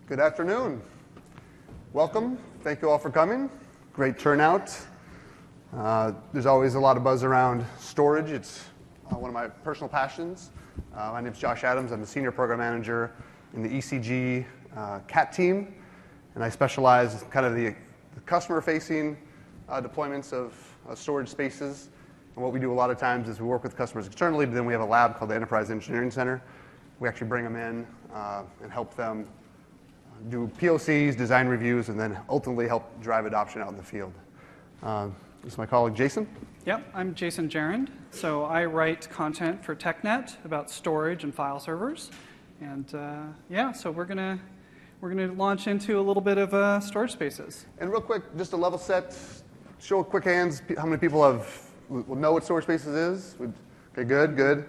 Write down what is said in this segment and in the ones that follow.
Good afternoon. Welcome. Thank you all for coming. Great turnout. There's always a lot of buzz around storage. It's one of my personal passions. My name is Josh Adams. I'm the Senior Program Manager in the ECG CAT team, and I specialize in kind of the customer-facing deployments of storage spaces. And what we do a lot of times is we work with customers externally, but then we have a lab called the Enterprise Engineering Center. We actually bring them in and help them do POCs, design reviews, and then ultimately help drive adoption out in the field. This is my colleague, Jason. Yep, I'm Jason Gerand. So I write content for TechNet about storage and file servers. And so we're gonna launch into a little bit of storage spaces. And real quick, just a level set, show of quick hands, how many people will know what storage spaces is? Okay, good.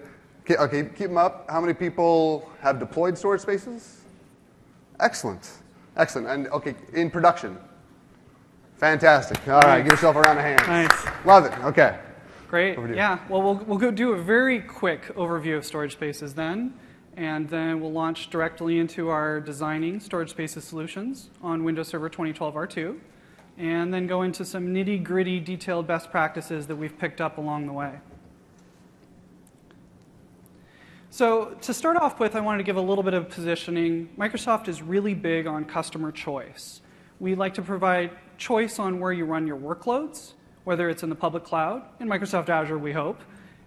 Okay, keep them up. How many people have deployed storage spaces? Excellent. And okay, in production. Fantastic. All right, give yourself a round of hands. Nice. Love it. Okay. Great. Yeah. Well, we'll go do a very quick overview of storage spaces then, and then we'll launch directly into our designing storage spaces solutions on Windows Server 2012 R2, and then go into some nitty-gritty, detailed best practices that we've picked up along the way. So to start off with, I wanted to give a little bit of positioning. Microsoft is really big on customer choice. We like to provide choice on where you run your workloads, whether it's in the public cloud, in Microsoft Azure, we hope,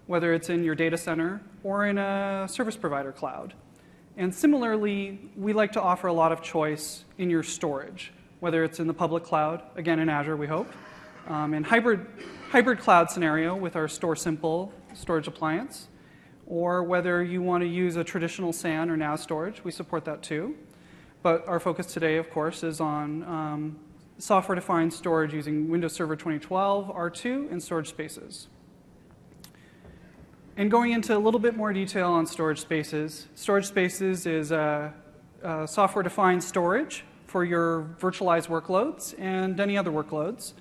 whether it's in your data center, or in a service provider cloud. And similarly, we like to offer a lot of choice in your storage, whether it's in the public cloud, again in Azure, we hope, in hybrid cloud scenario with our StorSimple storage appliance, or whether you want to use a traditional SAN or NAS storage, we support that too. But our focus today, of course, is on software-defined storage using Windows Server 2012 R2 and storage spaces. And going into a little bit more detail on storage spaces is software-defined storage for your virtualized workloads and any other workloads.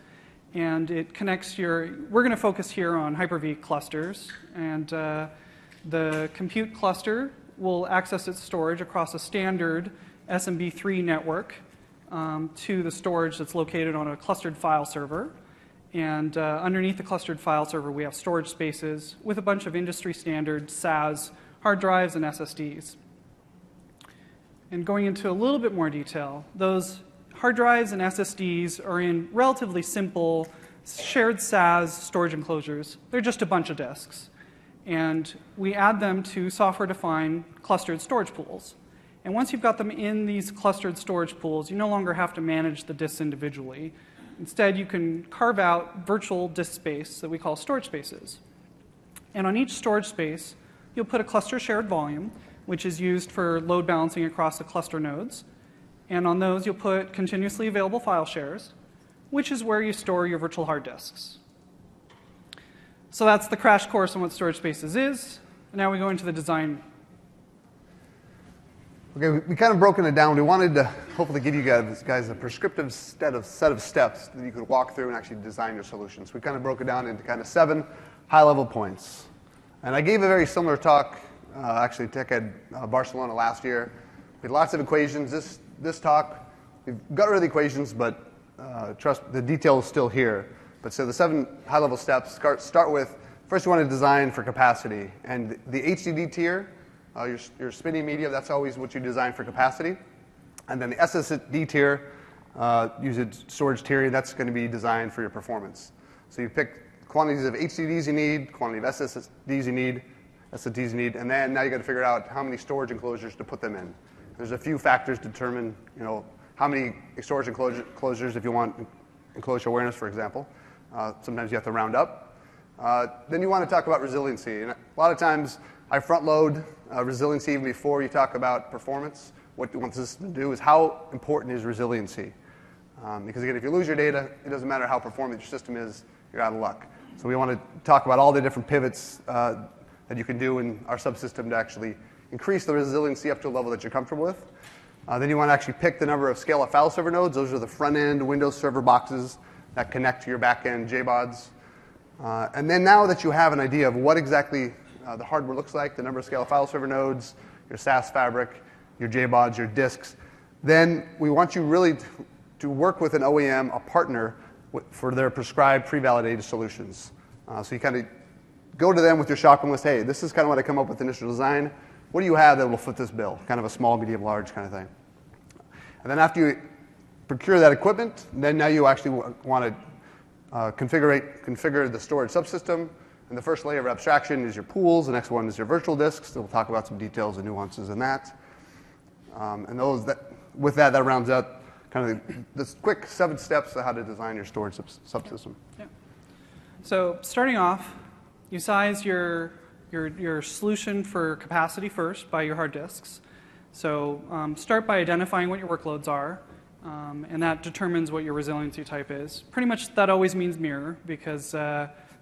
And it connects we're going to focus here on Hyper-V clusters, and the compute cluster will access its storage across a standard SMB3 network to the storage that's located on a clustered file server. And underneath the clustered file server, we have storage spaces with a bunch of industry standard SAS hard drives and SSDs. And going into a little bit more detail, those hard drives and SSDs are in relatively simple shared SAS storage enclosures. They're just a bunch of disks. And we add them to software-defined clustered storage pools. And once you've got them in these clustered storage pools, you no longer have to manage the disks individually. Instead, you can carve out virtual disk space that we call storage spaces. And on each storage space, you'll put a cluster shared volume, which is used for load balancing across the cluster nodes. And on those, you'll put continuously available file shares, which is where you store your virtual hard disks. So that's the crash course on what storage spaces is. And now we go into the design. Okay, we kind of broken it down. We wanted to hopefully give you guys a prescriptive set of steps that you could walk through and actually design your solutions. We kind of broke it down into kind of 7 high-level points. And I gave a very similar talk, actually, TechEd Barcelona last year. We had lots of equations. This talk, we've got rid of the equations, but trust the detail is still here. But so the 7 high-level steps start with, first you want to design for capacity. And the HDD tier, your spinning media, that's always what you design for capacity. And then the SSD tier, use a storage tier, that's going to be designed for your performance. So you pick quantities of HDDs you need, quantity of SSDs you need, SSDs you need, and then now you got to figure out how many storage enclosures to put them in. There's a few factors to determine, how many storage enclosures if you want enclosure awareness, for example. Sometimes you have to round up. Then you want to talk about resiliency. And a lot of times I front load resiliency even before you talk about performance. What you want the system to do is how important is resiliency. Because again, if you lose your data, it doesn't matter how performant your system is, you're out of luck. So we want to talk about all the different pivots that you can do in our subsystem to actually increase the resiliency up to a level that you're comfortable with. Then you want to actually pick the number of scale-up file server nodes. Those are the front-end Windows Server boxes that connect to your back-end JBODs. And then now that you have an idea of what exactly the hardware looks like, the number of scale-up file server nodes, your SAS fabric, your JBODs, your disks, then we want you really to work with an OEM, a partner, for their prescribed pre-validated solutions. So you kind of go to them with your shopping list. Hey, this is kind of what I come up with initial design. What do you have that will fit this bill? Kind of a small, medium, large kind of thing. And then after you procure that equipment, then now you actually want to configure the storage subsystem. And the first layer of abstraction is your pools. The next one is your virtual disks. So we'll talk about some details and nuances in that. And with that rounds out kind of this quick 7 steps of how to design your storage subsystem. Yeah. So starting off, you size your solution for capacity first by your hard disks. So start by identifying what your workloads are, and that determines what your resiliency type is. Pretty much that always means Mirror, because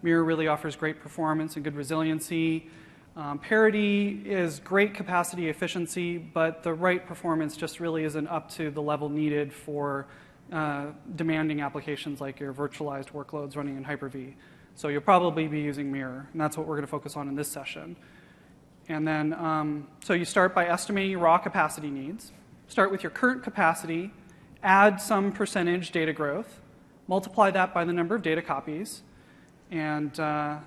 Mirror really offers great performance and good resiliency. Parity is great capacity efficiency, but the right performance just really isn't up to the level needed for demanding applications like your virtualized workloads running in Hyper-V. So you'll probably be using Mirror, and that's what we're going to focus on in this session. And then, so you start by estimating your raw capacity needs. Start with your current capacity, add some percentage data growth, multiply that by the number of data copies, and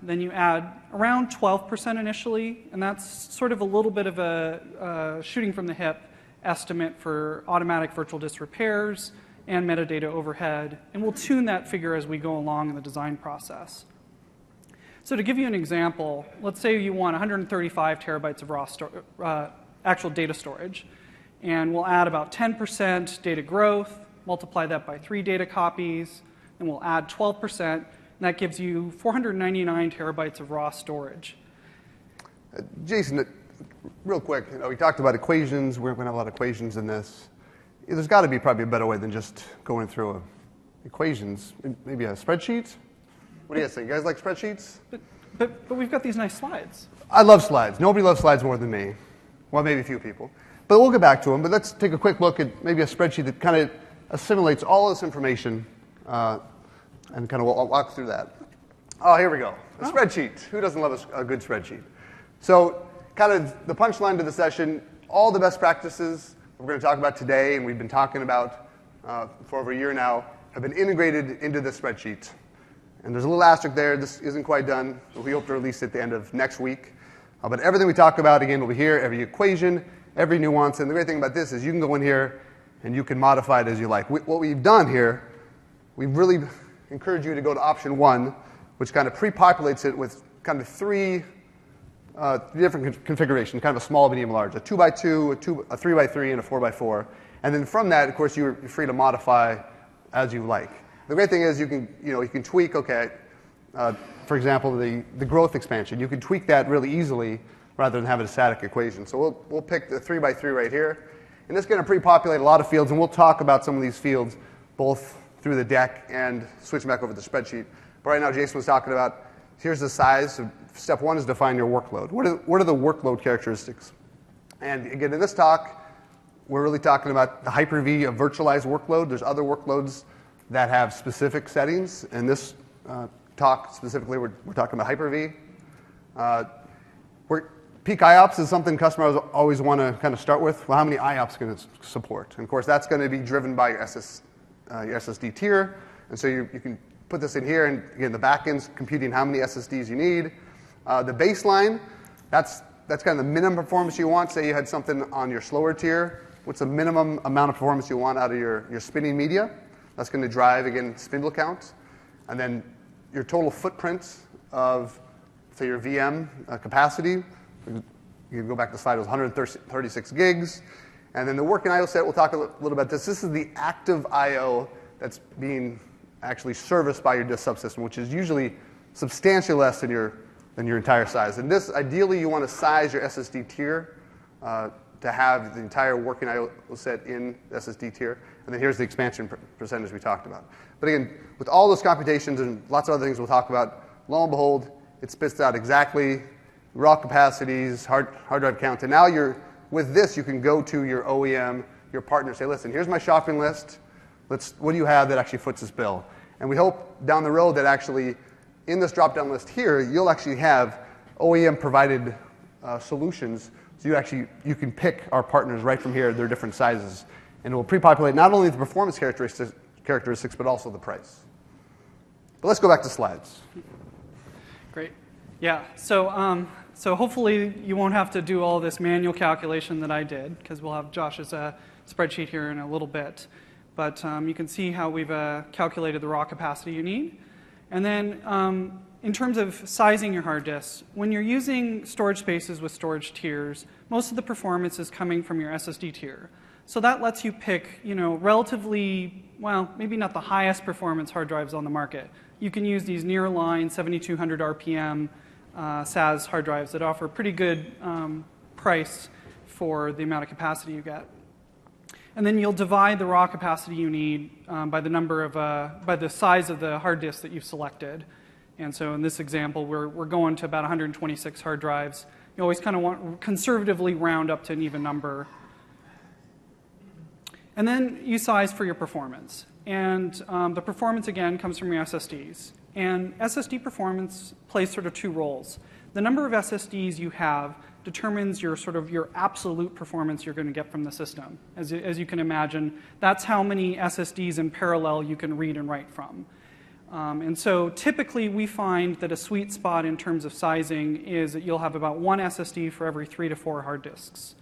then you add around 12% initially, and that's sort of a little bit of a shooting from the hip estimate for automatic virtual disk repairs and metadata overhead, and we'll tune that figure as we go along in the design process. So to give you an example, let's say you want 135 terabytes of raw actual data storage, and we'll add about 10% data growth, multiply that by 3 data copies, and we'll add 12%, and that gives you 499 terabytes of raw storage. Jason, real quick, we talked about equations. We're going to have a lot of equations in this. There's got to be probably a better way than just going through equations. Maybe a spreadsheet? What do you guys think? You guys like spreadsheets? But we've got these nice slides. I love slides. Nobody loves slides more than me. Well, maybe a few people. But we'll get back to them. But let's take a quick look at maybe a spreadsheet that kind of assimilates all this information and kind of walk through that. Oh, here we go. A spreadsheet. Who doesn't love a good spreadsheet? So kind of the punchline to the session, all the best practices we're going to talk about today and we've been talking about for over a year now have been integrated into this spreadsheet. And there's a little asterisk there. This isn't quite done. We hope to release it at the end of next week. But everything we talk about, again, will be here, every equation, every nuance. And the great thing about this is you can go in here and you can modify it as you like. What we've done here, we've really encouraged you to go to option 1, which kind of pre-populates it with kind of 3 different configurations, kind of a small, medium, large, a 2x2, a 3x3, and a 4x4. And then from that, of course, you're free to modify as you like. The great thing is you can tweak, okay, for example, the growth expansion. You can tweak that really easily rather than have a static equation. So we'll pick the 3x3 right here. And this is going to pre-populate a lot of fields, and we'll talk about some of these fields both through the deck and switching back over to the spreadsheet. But right now, Jason was talking about, here's the size. So step 1 is define your workload. What are the workload characteristics? And again, in this talk, we're really talking about the Hyper-V, a virtualized workload. There's other workloads that have specific settings. In this talk specifically, we're talking about Hyper-V. Peak IOPS is something customers always want to kind of start with. Well, how many IOPS can it support? And of course, that's going to be driven by your SSD tier. And so you can put this in here, and again, the backend's computing how many SSDs you need. The baseline, that's kind of the minimum performance you want. Say you had something on your slower tier. What's the minimum amount of performance you want out of your spinning media? That's going to drive, again, spindle count. And then your total footprint of, say, your VM capacity. You can go back to the slide, it was 136 gigs. And then the working I/O set, we'll talk a little about this. This is the active I/O that's being actually serviced by your disk subsystem, which is usually substantially less than your entire size. And this, ideally, you want to size your SSD tier to have the entire working I/O set in the SSD tier. And then here's the expansion percentage we talked about. But again, with all those computations and lots of other things we'll talk about, lo and behold, it spits out exactly raw capacities, hard drive count. And now with this, you can go to your OEM, your partner, say, listen, here's my shopping list. What do you have that actually foots this bill? And we hope down the road that actually in this drop-down list here, you'll actually have OEM-provided solutions. So you can pick our partners right from here, their different sizes, And it will pre-populate not only the performance characteristics, but also the price. But let's go back to slides. Great. Yeah, so hopefully you won't have to do all this manual calculation that I did, because we'll have Josh's spreadsheet here in a little bit. But you can see how we've calculated the raw capacity you need. And then in terms of sizing your hard disks, when you're using storage spaces with storage tiers, most of the performance is coming from your SSD tier. So that lets you pick, relatively, well, maybe not the highest performance hard drives on the market. You can use these nearline 7200 RPM SAS hard drives that offer pretty good price for the amount of capacity you get. And then you'll divide the raw capacity you need by the size of the hard disk that you've selected. And so in this example, we're going to about 126 hard drives. You always kind of want to conservatively round up to an even number. And then you size for your performance. And the performance, again, comes from your SSDs. And SSD performance plays sort of two roles. The number of SSDs you have determines your absolute performance you're going to get from the system. As you can imagine, that's how many SSDs in parallel you can read and write from. And so typically we find that a sweet spot in terms of sizing is that you'll have about one SSD for every 3 to 4 hard disks.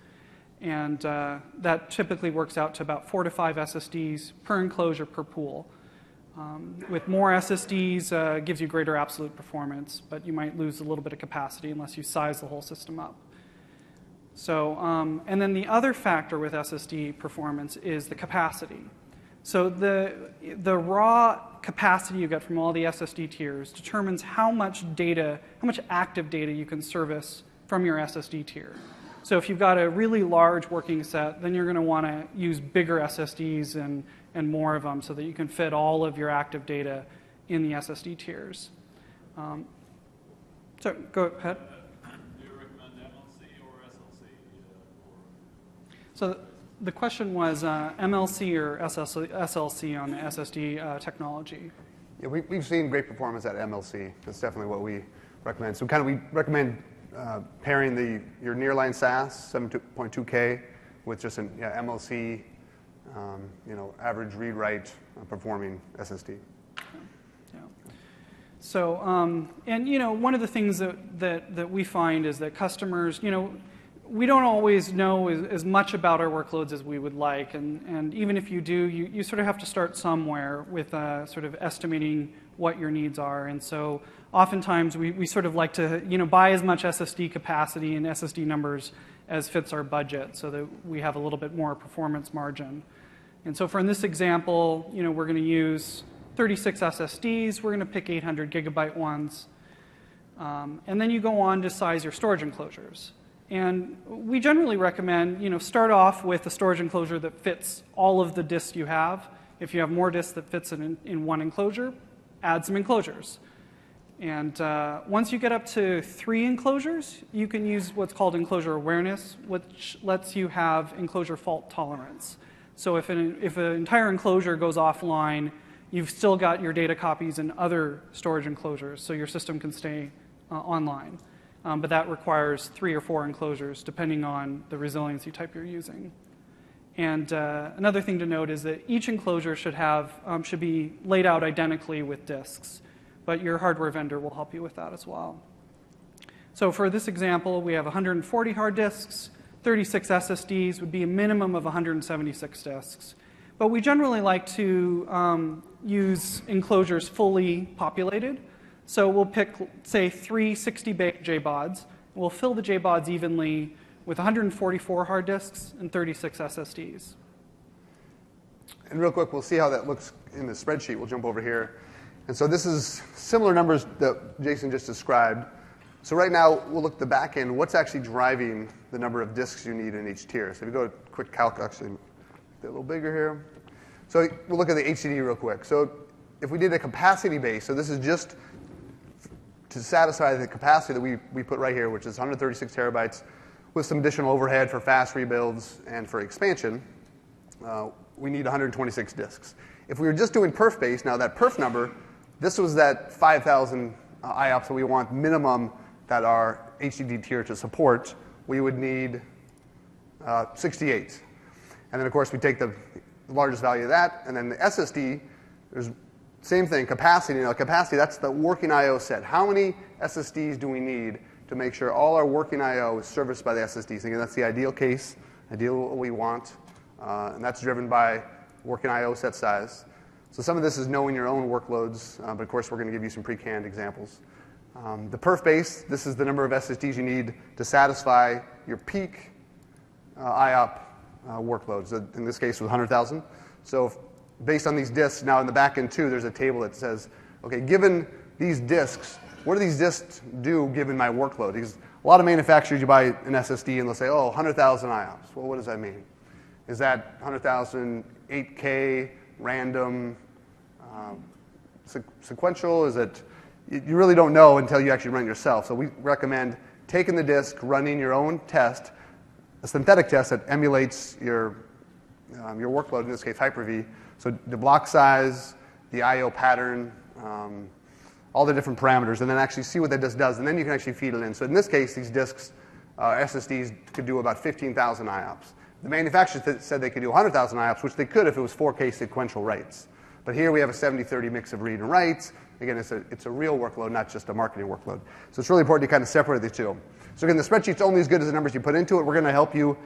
And that typically works out to about 4 to 5 SSDs per enclosure per pool. With more SSDs, gives you greater absolute performance, but you might lose a little bit of capacity unless you size the whole system up. So, and then the other factor with SSD performance is the capacity. So the raw capacity you get from all the SSD tiers determines how much active data you can service from your SSD tier. So if you've got a really large working set, then you're going to want to use bigger SSDs and more of them so that you can fit all of your active data in the SSD tiers. So go ahead. Do you recommend MLC or SLC? So the question was MLC or SLC on the SSD technology. Yeah, we've seen great performance at MLC. That's definitely what we recommend. So we recommend pairing your nearline SAS 7.2K with just an MLC, average read-write performing SSD. Yeah. So, and one of the things that we find is that customers, we don't always know as much about our workloads as we would like, and even if you do, you sort of have to start somewhere with sort of estimating what your needs are. And so oftentimes we sort of like to buy as much SSD capacity and SSD numbers as fits our budget so that we have a little bit more performance margin. And so in this example, we're going to use 36 SSDs. We're going to pick 800 gigabyte ones. And then you go on to size your storage enclosures. And we generally recommend, start off with a storage enclosure that fits all of the disks you have. If you have more disks that fits in one enclosure, add some enclosures. And once you get up to 3 enclosures, you can use what's called enclosure awareness, which lets you have enclosure fault tolerance. So if an entire enclosure goes offline, you've still got your data copies in other storage enclosures, so your system can stay online. But that requires 3 or 4 enclosures, depending on the resiliency type you're using. And another thing to note is that each enclosure should be laid out identically with disks, but your hardware vendor will help you with that as well. So for this example, we have 140 hard disks, 36 SSDs would be a minimum of 176 disks. But we generally like to use enclosures fully populated. So we'll pick, say, 3 60-bay JBODs. We'll fill the JBODs evenly with 144 hard disks and 36 SSDs. And real quick, we'll see how that looks in the spreadsheet. We'll jump over here. And so this is similar numbers that Jason just described. So right now, we'll look at the back end. What's actually driving the number of disks you need in each tier? So if you go to quick calc, actually, make it a little bigger here. So we'll look at the HDD real quick. So if we did a capacity base, so this is just to satisfy the capacity that we put right here, which is 136 terabytes, with some additional overhead for fast rebuilds and for expansion, we need 126 disks. If we were just doing perf base, now that perf number, this was that 5,000 IOPS that we want minimum that our HDD tier to support, we would need 68. And then, of course, we take the largest value of that. And then the SSD, there's same thing, capacity. Capacity, that's the working I/O set. How many SSDs do we need to make sure all our working I/O is serviced by the SSDs? Again, that's the ideal case, ideal what we want. And that's driven by working I/O set size. So some of this is knowing your own workloads, but of course we're going to give you some pre-canned examples. The perf base, this is the number of SSDs you need to satisfy your peak IOP workloads. In this case, it was 100,000. So based on these disks, now in the back end too, there's a table that says, okay, given these disks, what do these disks do given my workload? Because a lot of manufacturers, you buy an SSD and they'll say, oh, 100,000 IOPS. Well, what does that mean? Is that 100,000 8K, random, sequential? Is it, you really don't know until you actually run it yourself. So we recommend taking the disk, running your own test, a synthetic test that emulates your workload, in this case Hyper-V. So the block size, the I/O pattern, all the different parameters, and then actually see what that disk does, and then you can actually feed it in. So in this case, these disks, SSDs, could do about 15,000 IOPS. The manufacturers said they could do 100,000 IOPS, which they could if it was 4K sequential writes. But here we have a 70-30 mix of read and writes. Again, it's a real workload, not just a marketing workload. So it's really important to kind of separate the two. So again, the spreadsheet's only as good as the numbers you put into it. We're going to help you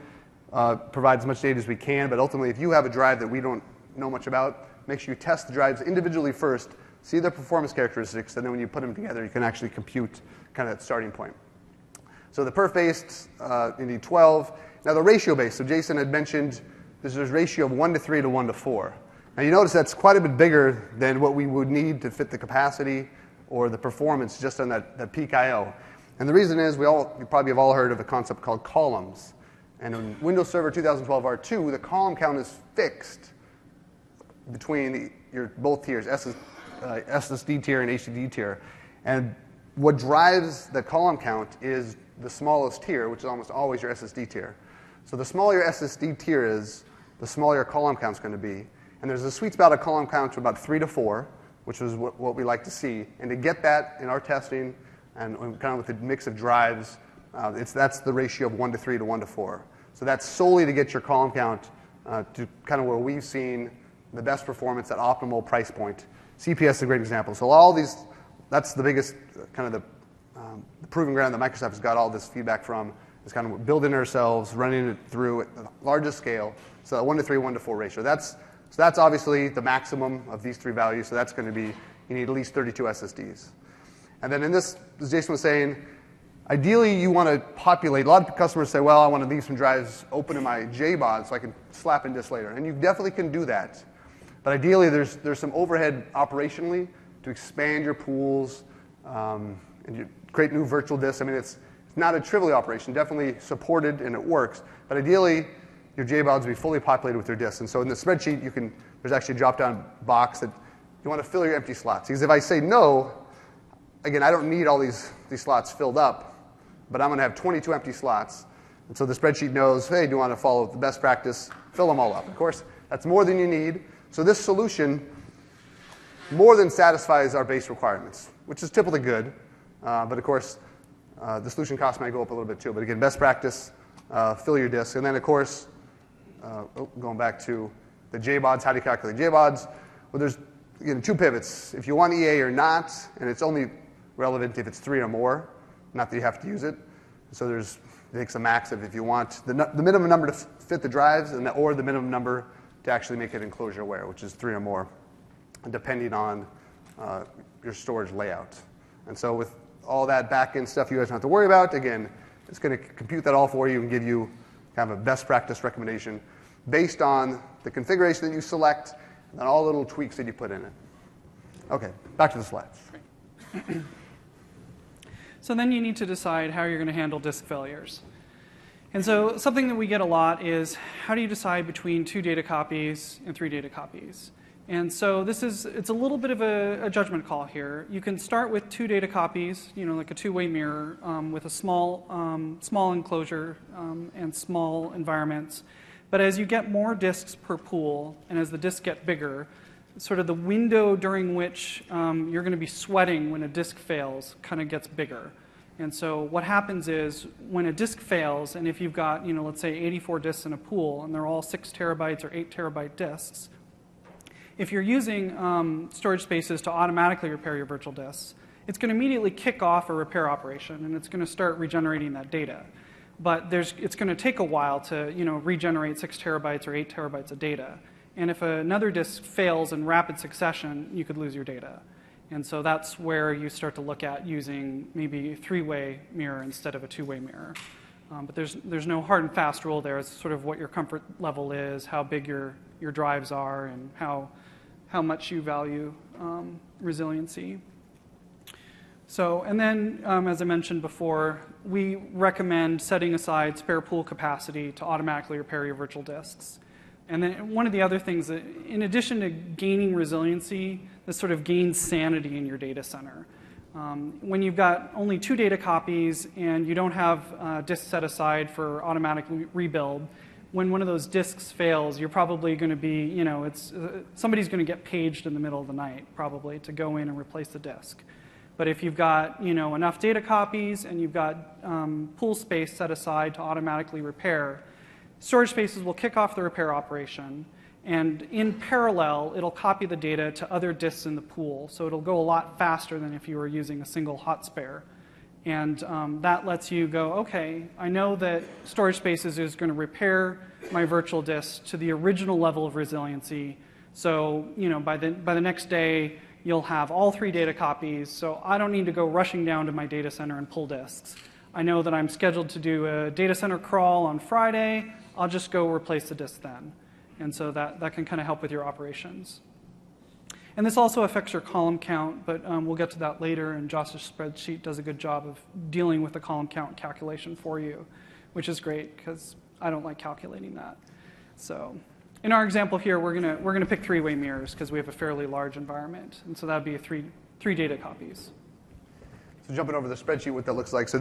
provide as much data as we can, but ultimately, if you have a drive that we don't know much about, make sure you test the drives individually first, see their performance characteristics, and then when you put them together, you can actually compute kind of that starting point. So the perf-based, you need 12. Now the ratio-based, so Jason had mentioned there's a ratio of 1 to 3 to 1 to 4. Now you notice that's quite a bit bigger than what we would need to fit the capacity or the performance just on that peak I/O. And the reason is you probably have all heard of a concept called columns. And in Windows Server 2012 R2, the column count is fixed between your both tiers, SSD tier and HDD tier. And what drives the column count is the smallest tier, which is almost always your SSD tier. So the smaller your SSD tier is, the smaller your column count is going to be. And there's a sweet spot of column count to about 3 to 4, which is what we like to see. And to get that in our testing, and kind of with the mix of drives, that's the ratio of 1 to 3 to 1 to 4. So that's solely to get your column count to kind of where we've seen the best performance at optimal price point. CPS is a great example. So all these, that's the biggest kind of the proving ground that Microsoft has got all this feedback from, is kind of building it ourselves, running it through at the largest scale. So that 1 to 3, 1 to 4 ratio. That's obviously the maximum of these three values. So that's going to be, you need at least 32 SSDs. And then in this, as Jason was saying, ideally you want to populate. A lot of customers say, well, I want to leave some drives open in my JBOD so I can slap in disk later. And you definitely can do that. But ideally there's some overhead operationally to expand your pools and you create new virtual disks. I mean, it's not a trivial operation, definitely supported and it works. But ideally, your JBODs will be fully populated with your disks. And so in the spreadsheet, there's actually a drop-down box that you want to fill your empty slots. Because if I say no, again, I don't need all these slots filled up, but I'm going to have 22 empty slots. And so the spreadsheet knows, hey, do you want to follow the best practice? Fill them all up. Of course, that's more than you need. So this solution more than satisfies our base requirements, which is typically good. But of course, the solution cost might go up a little bit too. But again, best practice, fill your disk. And then, of course, going back to the JBODs, how do you calculate JBODs? Well, there's again 2 pivots. If you want EA or not, and it's only relevant if it's 3 or more, not that you have to use it. So it takes a max of if you want the minimum number to fit the drives or the minimum number to actually make it enclosure aware, which is 3 or more, depending on your storage layout. And so with all that back-end stuff you guys don't have to worry about, again, it's going to compute that all for you and give you kind of a best practice recommendation based on the configuration that you select and all the little tweaks that you put in it. Okay, back to the slides. So then you need to decide how you're going to handle disk failures. And so something that we get a lot is, how do you decide between 2 data copies and 3 data copies? And so it's a little bit of a judgment call here. You can start with 2 data copies, like a 2-way mirror with a small enclosure and small environments. But as you get more disks per pool, and as the disks get bigger, sort of the window during which you're going to be sweating when a disk fails kind of gets bigger. And so what happens is when a disk fails, and if you've got, let's say 84 disks in a pool, and they're all 6 terabytes or 8 terabyte disks, if you're using storage spaces to automatically repair your virtual disks, it's going to immediately kick off a repair operation, and it's going to start regenerating that data. But it's going to take a while to regenerate 6 terabytes or 8 terabytes of data. And if another disk fails in rapid succession, you could lose your data. And so that's where you start to look at using maybe a 3-way mirror instead of a 2-way mirror. But there's no hard and fast rule there. It's sort of what your comfort level is, how big your drives are, and how much you value resiliency. So, and then, as I mentioned before, we recommend setting aside spare pool capacity to automatically repair your virtual disks. And then one of the other things, that, in addition to gaining resiliency, this sort of gains sanity in your data center. When you've got only 2 data copies and you don't have disks set aside for automatic rebuild, when one of those disks fails, you're probably going to be, somebody's going to get paged in the middle of the night, probably, to go in and replace the disk. But if you've got, enough data copies and you've got pool space set aside to automatically repair, storage spaces will kick off the repair operation, and in parallel, it'll copy the data to other disks in the pool. So it'll go a lot faster than if you were using a single hot spare. And that lets you go, okay, I know that storage spaces is going to repair my virtual disk to the original level of resiliency. So by the next day, you'll have all 3 data copies. So I don't need to go rushing down to my data center and pull disks. I know that I'm scheduled to do a data center crawl on Friday. I'll just go replace the disk then. And so that can kind of help with your operations. And this also affects your column count, but we'll get to that later, and Josh's spreadsheet does a good job of dealing with the column count calculation for you, which is great because I don't like calculating that. So in our example here, we're gonna pick 3-way mirrors because we have a fairly large environment, and so that would be 3 data copies. So jumping over the spreadsheet, what that looks like. So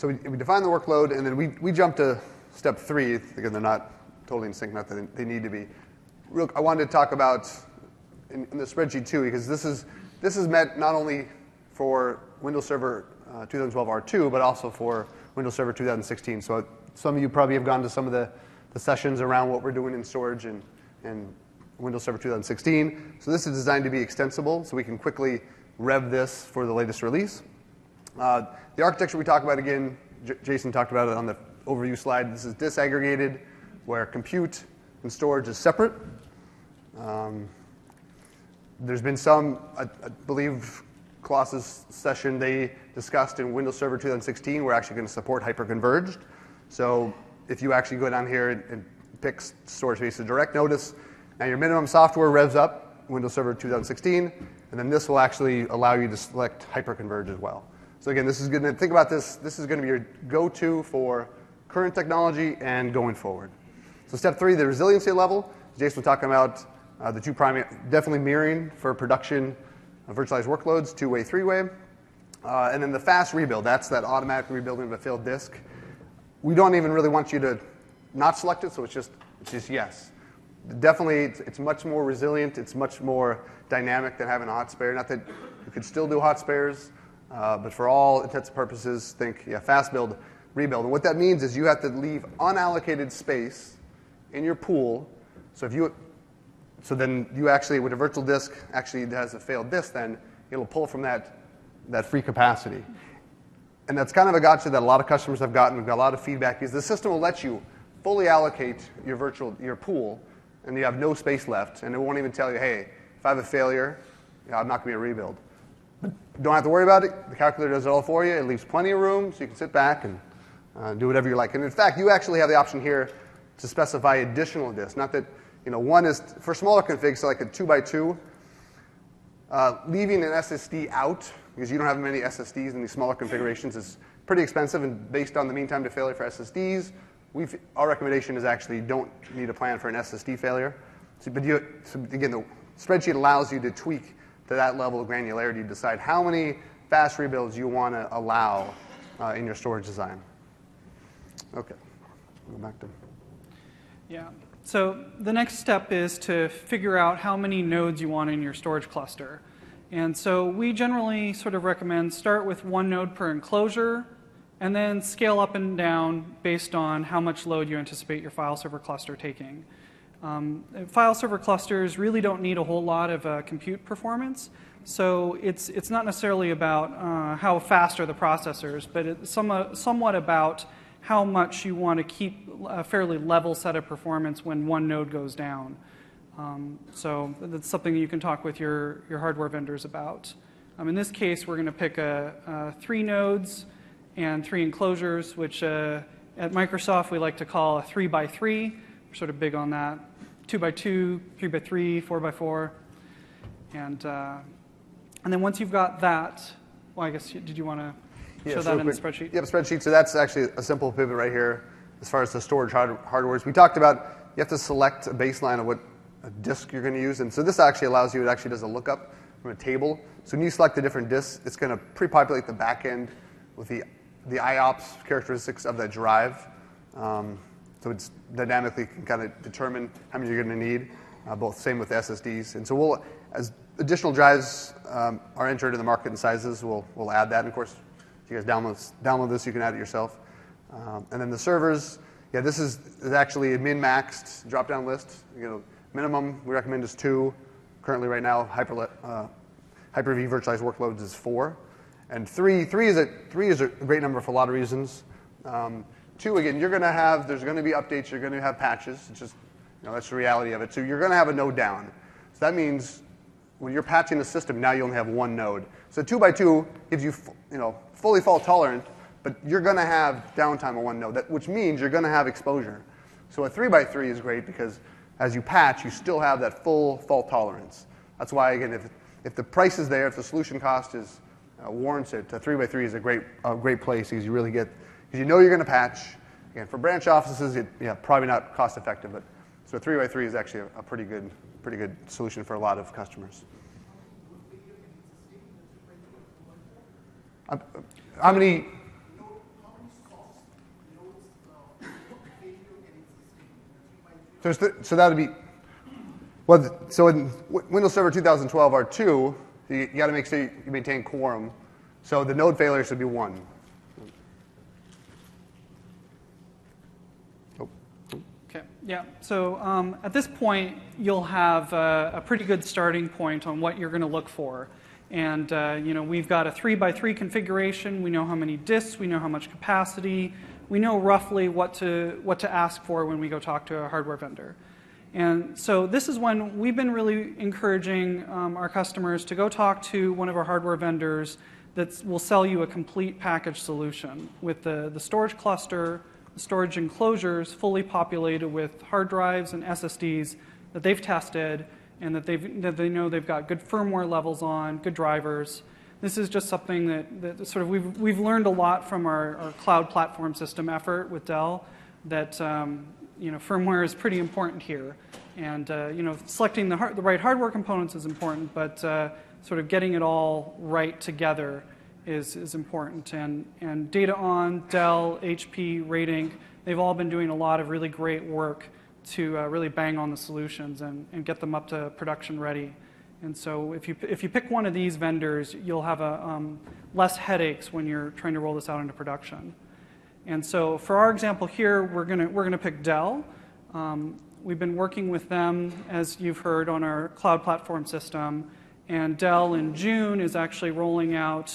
we define the workload, and then we jump to step 3. Again, they're not totally in sync, not that they need to be. I wanted to talk about in the spreadsheet too, because this is meant not only for Windows Server 2012 R2, but also for Windows Server 2016. So some of you probably have gone to some of the sessions around what we're doing in storage and Windows Server 2016. So this is designed to be extensible, so we can quickly rev this for the latest release. The architecture we talk about, again, Jason talked about it on the overview slide. This is disaggregated, where compute and storage is separate. There's been some, I believe, Colossus session they discussed in Windows Server 2016. We're actually going to support hyperconverged. So if you actually go down here and pick storage spaces direct, notice now your minimum software revs up, Windows Server 2016, and then this will actually allow you to select hyperconverge as well. So again, this is going to, think about this, this is going to be your go-to for current technology and going forward. So step 3, the resiliency level. Jason was talking about the 2 primary, definitely mirroring for production of virtualized workloads, 2-way, 3-way. And then the fast rebuild, that's that automatic rebuilding of a failed disk. We don't even really want you to not select it, so it's just yes. Definitely, it's much more resilient. It's much more dynamic than having a hot spare. Not that you could still do hot spares, but for all intents and purposes, think fast build, rebuild. And what that means is you have to leave unallocated space in your pool. So then you actually, with a virtual disk, actually has a failed disk, then it'll pull from that free capacity. And that's kind of a gotcha that a lot of customers have gotten. We've got a lot of feedback, is the system will let you fully allocate your pool, and you have no space left, and it won't even tell you, hey, if I have a failure, I'm not going to be a rebuild. But don't have to worry about it. The calculator does it all for you. It leaves plenty of room, so you can sit back and do whatever you like. And in fact, you actually have the option here to specify additional disks. Not that, one is for smaller configs, so like a 2x2, leaving an SSD out, because you don't have many SSDs in these smaller configurations, is pretty expensive, and based on the mean time to failure for SSDs, our recommendation is actually don't need a plan for an SSD failure. So again, the spreadsheet allows you to tweak to that level of granularity to decide how many fast rebuilds you want to allow in your storage design. Okay, go back to. Yeah. So the next step is to figure out how many nodes you want in your storage cluster. And so we generally sort of recommend start with one node per enclosure, and then scale up and down based on how much load you anticipate your file server cluster taking. File server clusters really don't need a whole lot of compute performance, so it's not necessarily about how fast are the processors, but it's somewhat about how much you want to keep a fairly level set of performance when one node goes down. So that's something you can talk with your hardware vendors about. In this case, we're going to pick 3 nodes and 3 enclosures, which at Microsoft we like to call a 3x3. We're sort of big on that. 2x2, 3x3, 4x4. And then once you've got that, well, I guess, did you want to show that in the spreadsheet? Yeah, spreadsheet. So that's actually a simple pivot right here as far as the storage hardware. We talked about you have to select a baseline of what a disk you're going to use. And so this actually allows you, it actually does a lookup from a table. So when you select the different disks, it's going to pre-populate the back end with the IOPS characteristics of that drive. So it's dynamically can kind of determine how many you're going to need, both same with SSDs. And so we'll, as additional drives are entered in the market and sizes, we'll add that. And of course, if you guys download this, you can add it yourself. And then the servers, yeah, this is actually a min-maxed drop-down list. Minimum we recommend is 2. Currently, right now, Hyper-V virtualized workloads is 4, and 3 is a great number for a lot of reasons. 2, again, there's going to be updates, you're going to have patches. It's just, that's the reality of it. So you're going to have a node down. So that means when you're patching the system, now you only have one node. So 2x2 gives you, fully fault tolerant, but you're going to have downtime on one node, which means you're going to have exposure. So a 3x3 is great because as you patch, you still have that full fault tolerance. That's why, again, if the price is there, if the solution cost warrants it, a 3x3 is a great place because you really get, because you're going to patch. Again, for branch offices, probably not cost effective, but so 3x3 is actually a pretty good solution for a lot of customers. How many? So that would be, well, so in Windows Server 2012 R2, you got to make sure you maintain quorum. So the node failure should be 1. Okay, yeah. So at this point, you'll have a pretty good starting point on what you're going to look for. And we've got a 3x3 configuration. We know how many disks. We know how much capacity. We know roughly what to ask for when we go talk to a hardware vendor. And so this is when we've been really encouraging our customers to go talk to one of our hardware vendors that will sell you a complete package solution with the storage cluster, the storage enclosures fully populated with hard drives and SSDs that they've tested and that they know they've got good firmware levels on, good drivers. This is just something that sort of we've learned a lot from our cloud platform system effort with Dell that firmware is pretty important here, and selecting the right hardware components is important, but sort of getting it all right together is important. And Data-On, Dell, HP, Rating, they've all been doing a lot of really great work to really bang on the solutions and get them up to production ready. And so if you pick one of these vendors, you'll have less headaches when you're trying to roll this out into production. And so for our example here, we're gonna pick Dell. We've been working with them, as you've heard, on our cloud platform system. And Dell in June is actually rolling out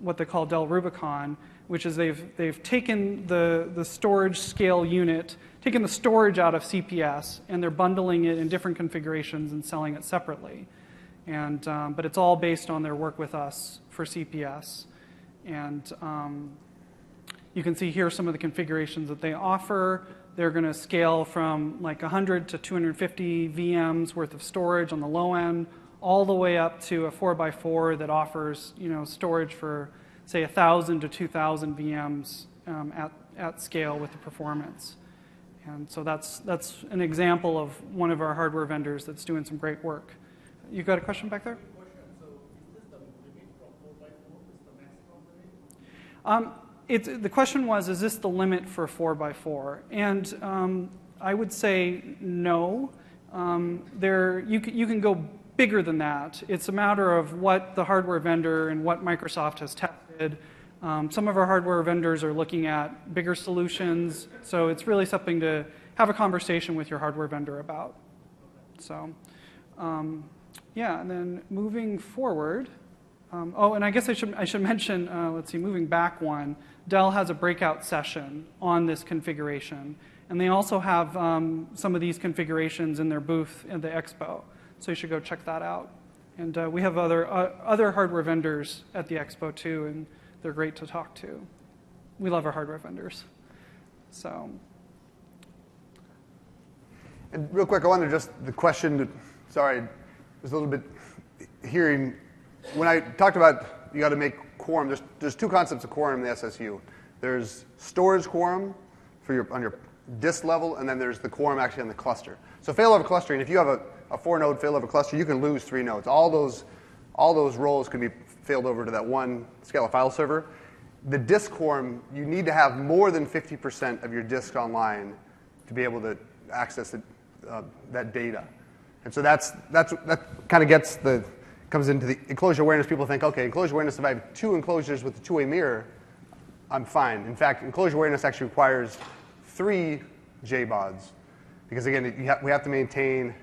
what they call Dell Rubicon, which is they've taken the storage scale unit, taken the storage out of CPS, and they're bundling it in different configurations and selling it separately. And but it's all based on their work with us for CPS. And you can see here some of the configurations that they offer. They're going to scale from like 100 to 250 VMs worth of storage on the low end, all the way up to a 4x4 that offers storage for say 1,000 to 2,000 VMs at scale with the performance. And so that's an example of one of our hardware vendors that's doing some great work. You got a question back there? The question was, is this the limit for 4x4? And I would say no. You can go bigger than that. It's a matter of what the hardware vendor and what Microsoft has tested. Some of our hardware vendors are looking at bigger solutions, so it's really something to have a conversation with your hardware vendor about. So, yeah, and then moving forward, oh, and I guess I should mention, let's see, moving back one, Dell has a breakout session on this configuration, and they also have some of these configurations in their booth at the expo, so you should go check that out. And we have other hardware vendors at the expo too, and they're great to talk to. We love our hardware vendors. So. And real quick, I wanted to just the question, sorry, was a little bit hearing, when I talked about you got to make quorum, there's two concepts of quorum in the SSU. There's storage quorum on your disk level, and then there's the quorum actually on the cluster. So failover clustering, if you have a 4-node failover cluster, you can lose 3 nodes. All those roles can be failed over to that one Scala file server. The disk quorum, you need to have more than 50% of your disk online to be able to access that data. And so that kind of comes into the enclosure awareness. People think, okay, enclosure awareness, if I have 2 enclosures with a 2-way mirror, I'm fine. In fact, enclosure awareness actually requires 3 JBODs, because again, we have to maintain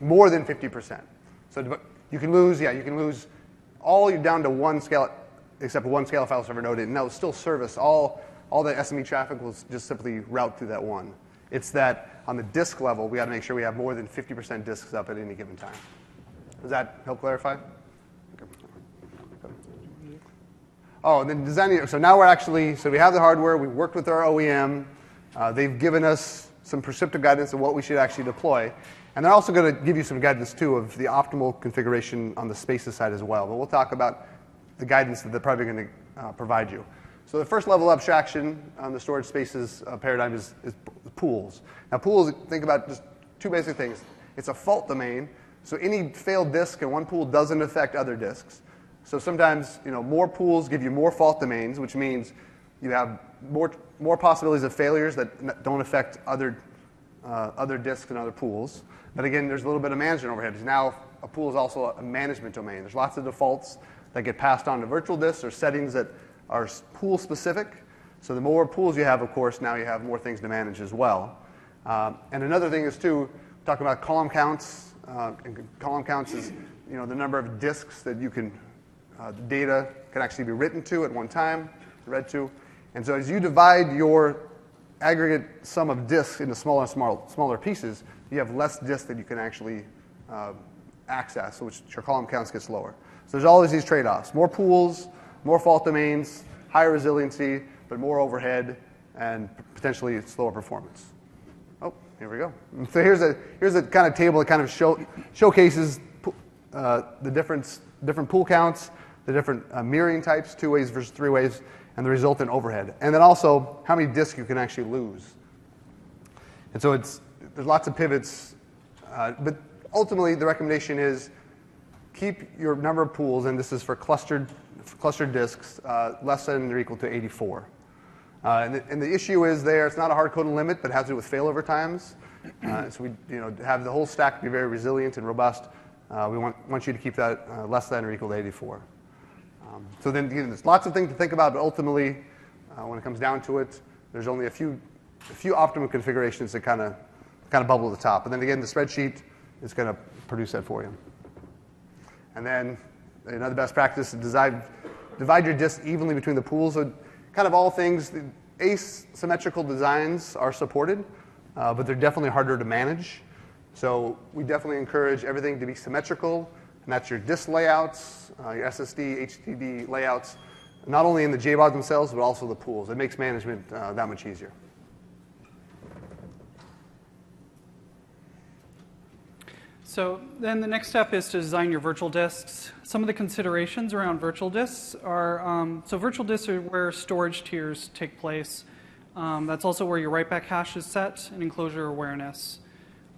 more than 50%. So you can lose all you're down to one Scala, except one Scala file server node, and that will still service all the SME traffic will just simply route through that one. It's that on the disk level, we got to make sure we have more than 50% disks up at any given time. Does that help clarify? Okay. Oh, and then designing. So now we have the hardware. We worked with our OEM. They've given us some prescriptive guidance on what we should actually deploy. And they're also going to give you some guidance, too, of the optimal configuration on the spaces side as well. But we'll talk about the guidance that they're probably going to provide you. So the first level of abstraction on the storage spaces paradigm is pools. Now, pools, think about just 2 basic things. It's a fault domain. So any failed disk in one pool doesn't affect other disks. So sometimes, more pools give you more fault domains, which means you have more possibilities of failures that don't affect other disks and other pools. But again, there's a little bit of management overhead. Now, a pool is also a management domain. There's lots of defaults that get passed on to virtual disks or settings that are pool specific. So the more pools you have, of course, now you have more things to manage as well. And another thing is, too, talking about column counts. And column counts is the number of disks that you can, data can actually be written to at one time, read to. And so as you divide your aggregate sum of disks into smaller pieces, you have less disks that you can actually access, which your column counts gets lower. So there's always these trade-offs. More pools, more fault domains, higher resiliency, but more overhead, and potentially slower performance. Oh, here we go. So here's a kind of table that kind of showcases the different pool counts, the different mirroring types, 2 ways versus 3 ways, and the resultant overhead. And then also how many disks you can actually lose. And so there's lots of pivots, but ultimately the recommendation is keep your number of pools, and this is for clustered disks, less than or equal to 84. And the issue is it's not a hard-coded limit, but it has to do with failover times. So we have the whole stack be very resilient and robust. We want you to keep that less than or equal to 84. So then again, there's lots of things to think about, but ultimately, when it comes down to it, there's only a few optimum configurations that kind of bubble at the top. And then again, the spreadsheet is going to produce that for you. And then another best practice is divide your disk evenly between the pools. So kind of all things, asymmetrical designs are supported, but they're definitely harder to manage. So we definitely encourage everything to be symmetrical, and that's your disk layouts, your SSD, HDD layouts, not only in the JBOD themselves, but also the pools. It makes management that much easier. So then the next step is to design your virtual disks. Some of the considerations around virtual disks are, so virtual disks are where storage tiers take place. That's also where your write-back cache is set and enclosure awareness.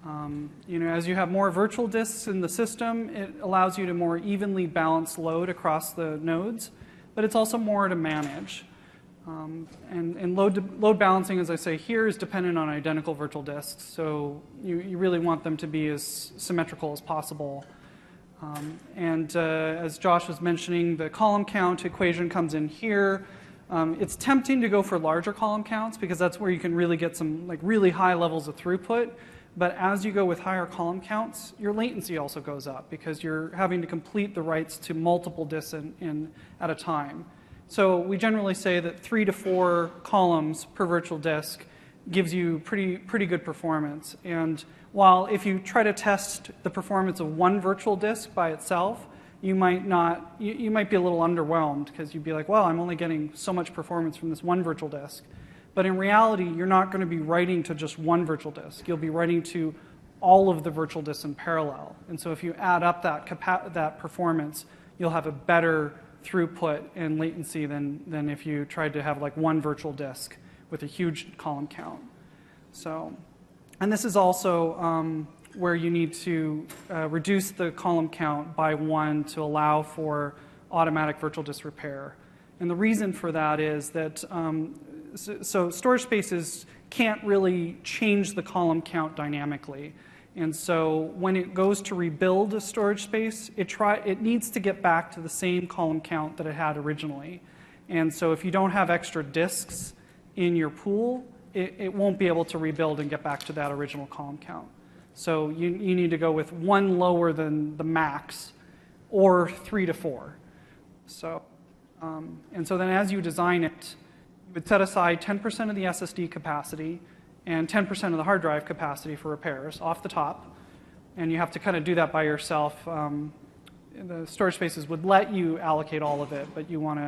As you have more virtual disks in the system, it allows you to more evenly balance load across the nodes, but it's also more to manage. And load balancing, as I say here, is dependent on identical virtual disks. So you really want them to be as symmetrical as possible. As Josh was mentioning, the column count equation comes in here. It's tempting to go for larger column counts because that's where you can really get some like really high levels of throughput. But as you go with higher column counts, your latency also goes up because you're having to complete the writes to multiple disks at a time. So we generally say that 3 to 4 columns per virtual disk gives you pretty good performance. And while if you try to test the performance of one virtual disk by itself, you might be a little underwhelmed because you'd be like, well, I'm only getting so much performance from this one virtual disk. But in reality, you're not going to be writing to just one virtual disk. You'll be writing to all of the virtual disks in parallel. And so if you add up that performance, you'll have a better throughput and latency than if you tried to have like one virtual disk with a huge column count. So, and this is also where you need to reduce the column count by 1 to allow for automatic virtual disk repair. And the reason for that is that so storage spaces can't really change the column count dynamically. And so when it goes to rebuild a storage space, it needs to get back to the same column count that it had originally. And so if you don't have extra disks in your pool, it won't be able to rebuild and get back to that original column count. So you need to go with 1 lower than the max or 3 to 4. So, and so then as you design it, you would set aside 10% of the SSD capacity and 10% of the hard drive capacity for repairs off the top. And you have to kind of do that by yourself. The storage spaces would let you allocate all of it, but you want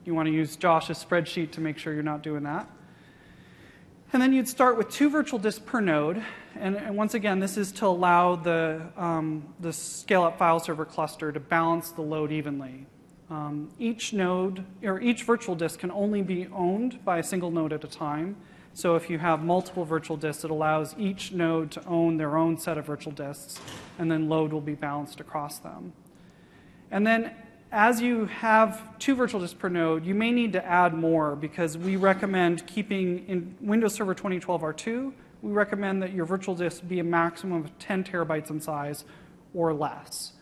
to use Josh's spreadsheet to make sure you're not doing that. And then you'd start with 2 virtual disks per node. And once again, this is to allow the scale-up file server cluster to balance the load evenly. Each node, or each virtual disk can only be owned by a single node at a time. So if you have multiple virtual disks, it allows each node to own their own set of virtual disks, and then load will be balanced across them. And then as you have 2 virtual disks per node, you may need to add more because we recommend keeping in Windows Server 2012 R2, we recommend that your virtual disk be a maximum of 10 terabytes in size or less.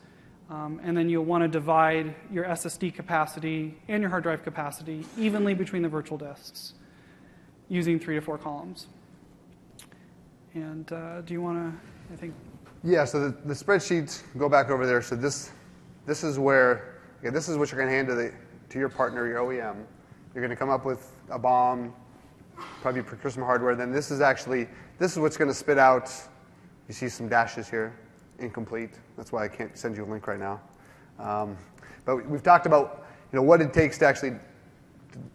And then you'll want to divide your SSD capacity and your hard drive capacity evenly between the virtual disks using 3 to 4 columns. And do you want to, I think? Yeah, so the spreadsheets, go back over there. So this is where, okay, this is what you're going to hand to your partner, your OEM. You're going to come up with a BOM, probably procure some hardware. Then this is what's going to spit out. You see some dashes here, incomplete. That's why I can't send you a link right now. But we've talked about what it takes to actually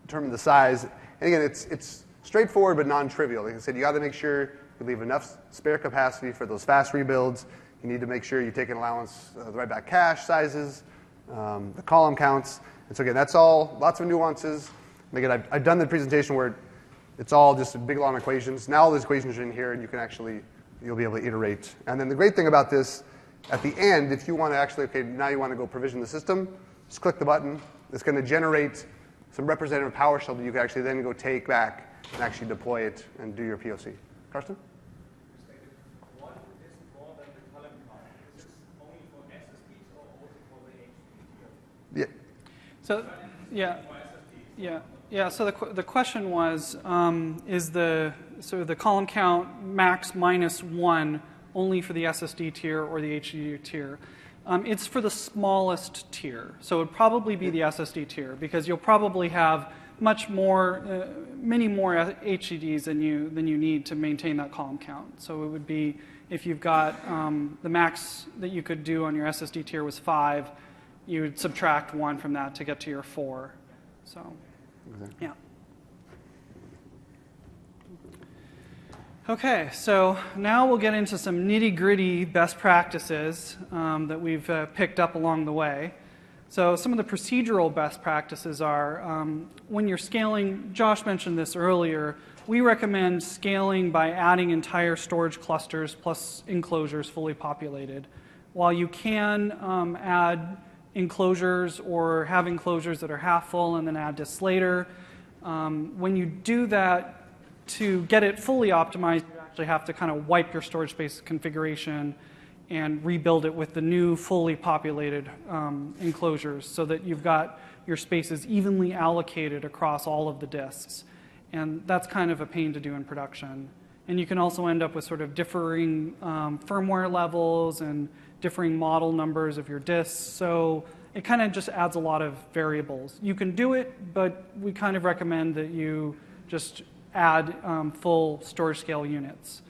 determine the size. And again, it's straightforward but non-trivial. Like I said, you got to make sure you leave enough spare capacity for those fast rebuilds. You need to make sure you take an allowance of the write-back cache sizes, the column counts. And so again, that's all lots of nuances. And again, I've done the presentation where it's all just big long equations. Now all those equations are in here, and you'll be able to iterate. And then the great thing about this, at the end, if you want to actually, okay, now you want to go provision the system, just click the button. It's going to generate some representative PowerShell that you can actually then go take back and actually deploy it and do your POC. Karsten? One is more than the column count. Is this only for SSDs or also for the HDD? Yeah. So, yeah. So the question was, is the column count max minus 1 only for the SSD tier or the HDD tier? It's for the smallest tier. So it would probably be the SSD tier because you'll probably have many more HDDs than you need to maintain that column count. So it would be, if you've got the max that you could do on your SSD tier was 5, you would subtract 1 from that to get to your 4. So, yeah. Okay, so now we'll get into some nitty-gritty best practices that we've picked up along the way. So some of the procedural best practices are when you're scaling, Josh mentioned this earlier, we recommend scaling by adding entire storage clusters plus enclosures fully populated. While you can add enclosures or have enclosures that are half full and then add disks later, when you do that, to get it fully optimized, you actually have to kind of wipe your storage space configuration and rebuild it with the new fully populated enclosures so that you've got your spaces evenly allocated across all of the disks. And that's kind of a pain to do in production. And you can also end up with sort of differing firmware levels and differing model numbers of your disks. So it kind of just adds a lot of variables. You can do it, but we kind of recommend that you just add full storage scale units.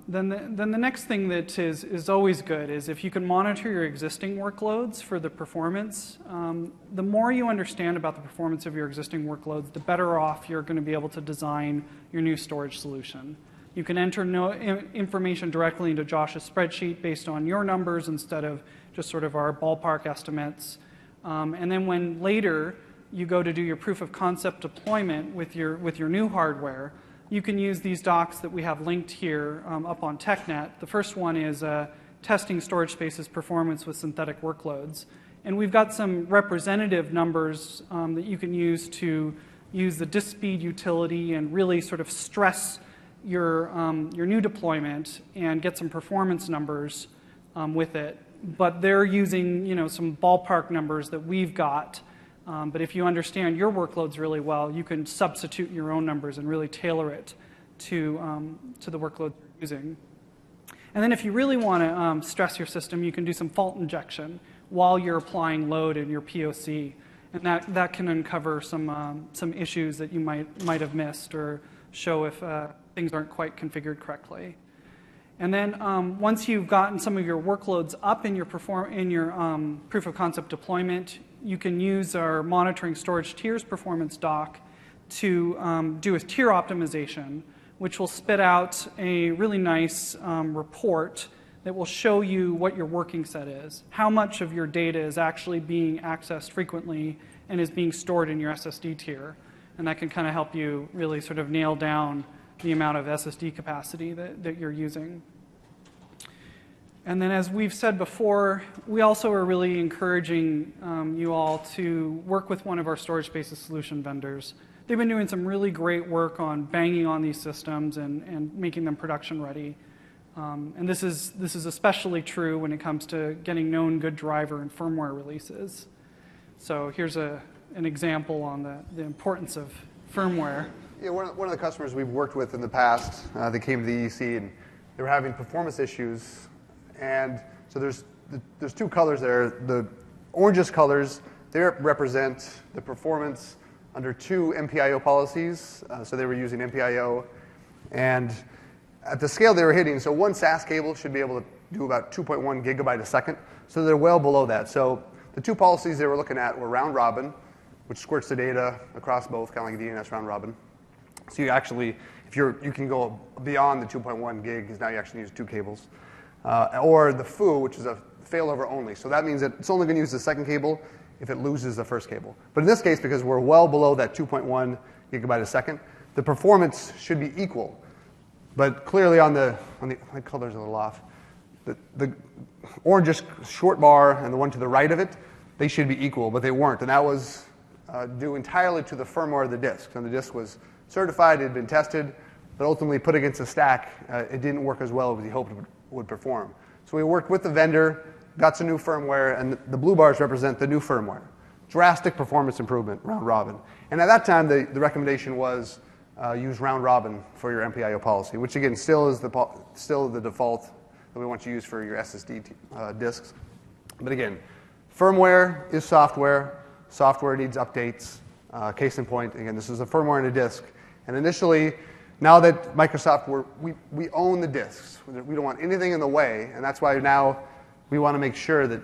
Then the next thing that is always good is if you can monitor your existing workloads for the performance. The more you understand about the performance of your existing workloads, the better off you're going to be able to design your new storage solution. You can enter information directly into Josh's spreadsheet based on your numbers instead of just sort of our ballpark estimates. And then when later you go to do your proof of concept deployment with your new hardware, you can use these docs that we have linked here up on TechNet. The first one is testing storage spaces performance with synthetic workloads. And we've got some representative numbers that you can use to use the disk speed utility and really sort of stress your new deployment and get some performance numbers with it. But they're using some ballpark numbers that we've got. But if you understand your workloads really well, you can substitute your own numbers and really tailor it to the workload you're using. And then if you really want to stress your system, you can do some fault injection while you're applying load in your POC. And that can uncover some issues that you might have missed or show if things aren't quite configured correctly. And then once you've gotten some of your workloads up in your proof of concept deployment, you can use our monitoring storage tiers performance doc to do a tier optimization, which will spit out a really nice report that will show you what your working set is, how much of your data is actually being accessed frequently and is being stored in your SSD tier. And that can kind of help you really sort of nail down the amount of SSD capacity that you're using. And then as we've said before, we also are really encouraging you all to work with one of our storage spaces solution vendors. They've been doing some really great work on banging on these systems and making them production ready. And this is especially true when it comes to getting known good driver and firmware releases. So here's an example on the importance of firmware. Yeah, one of the customers we've worked with in the past, they came to the EEC and they were having performance issues. And so there's two colors there. The orangish colors, they represent the performance under two MPIO policies. So they were using MPIO. And at the scale they were hitting, so one SAS cable should be able to do about 2.1 gigabyte a second. So they're well below that. So the two policies they were looking at were round robin, which squirts the data across both, kind of like DNS round robin. So you actually, you can go beyond the 2.1 gig, because now you actually use two cables. Or the FOO, which is a failover only. So that means that it's only going to use the second cable if it loses the first cable. But in this case, because we're well below that 2.1 gigabyte a second, the performance should be equal. But clearly my color's a little off. The orange short bar and the one to the right of it, they should be equal, but they weren't. And that was due entirely to the firmware of the disk. And the disk was certified, it had been tested, but ultimately put against the stack, it didn't work as well as we hoped it would perform. So we worked with the vendor, got some new firmware, and the blue bars represent the new firmware. Drastic performance improvement, round robin. And at that time, the recommendation was use round robin for your MPIO policy, which again still is the default that we want you to use for your SSD disks. But again, firmware is software. Software needs updates. Case in point, again, this is a firmware in a disk. And initially, now that Microsoft, we own the disks. We don't want anything in the way, and that's why now we want to make sure that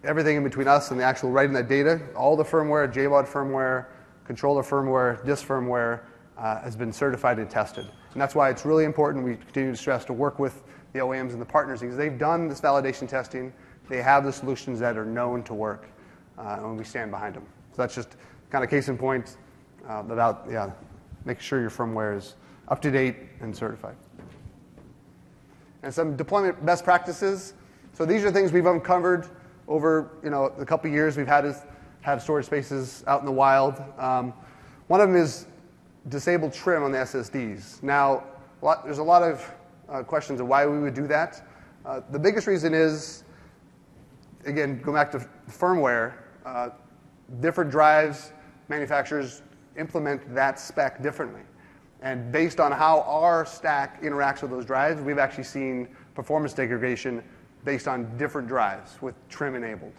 everything in between us and the actual writing that data, all the firmware, JBOD firmware, controller firmware, disk firmware, has been certified and tested. And that's why it's really important, we continue to stress, to work with the OEMs and the partners, because they've done this validation testing. They have the solutions that are known to work, and we stand behind them. So that's just kind of case in point about making sure your firmware is up to date and certified. And some deployment best practices. So these are things we've uncovered over the couple of years we've had storage spaces out in the wild. One of them is disable trim on the SSDs. Now, there's a lot of questions of why we would do that. The biggest reason is, again, go back to firmware, different drives, manufacturers implement that spec differently. And based on how our stack interacts with those drives, we've actually seen performance degradation based on different drives with trim enabled.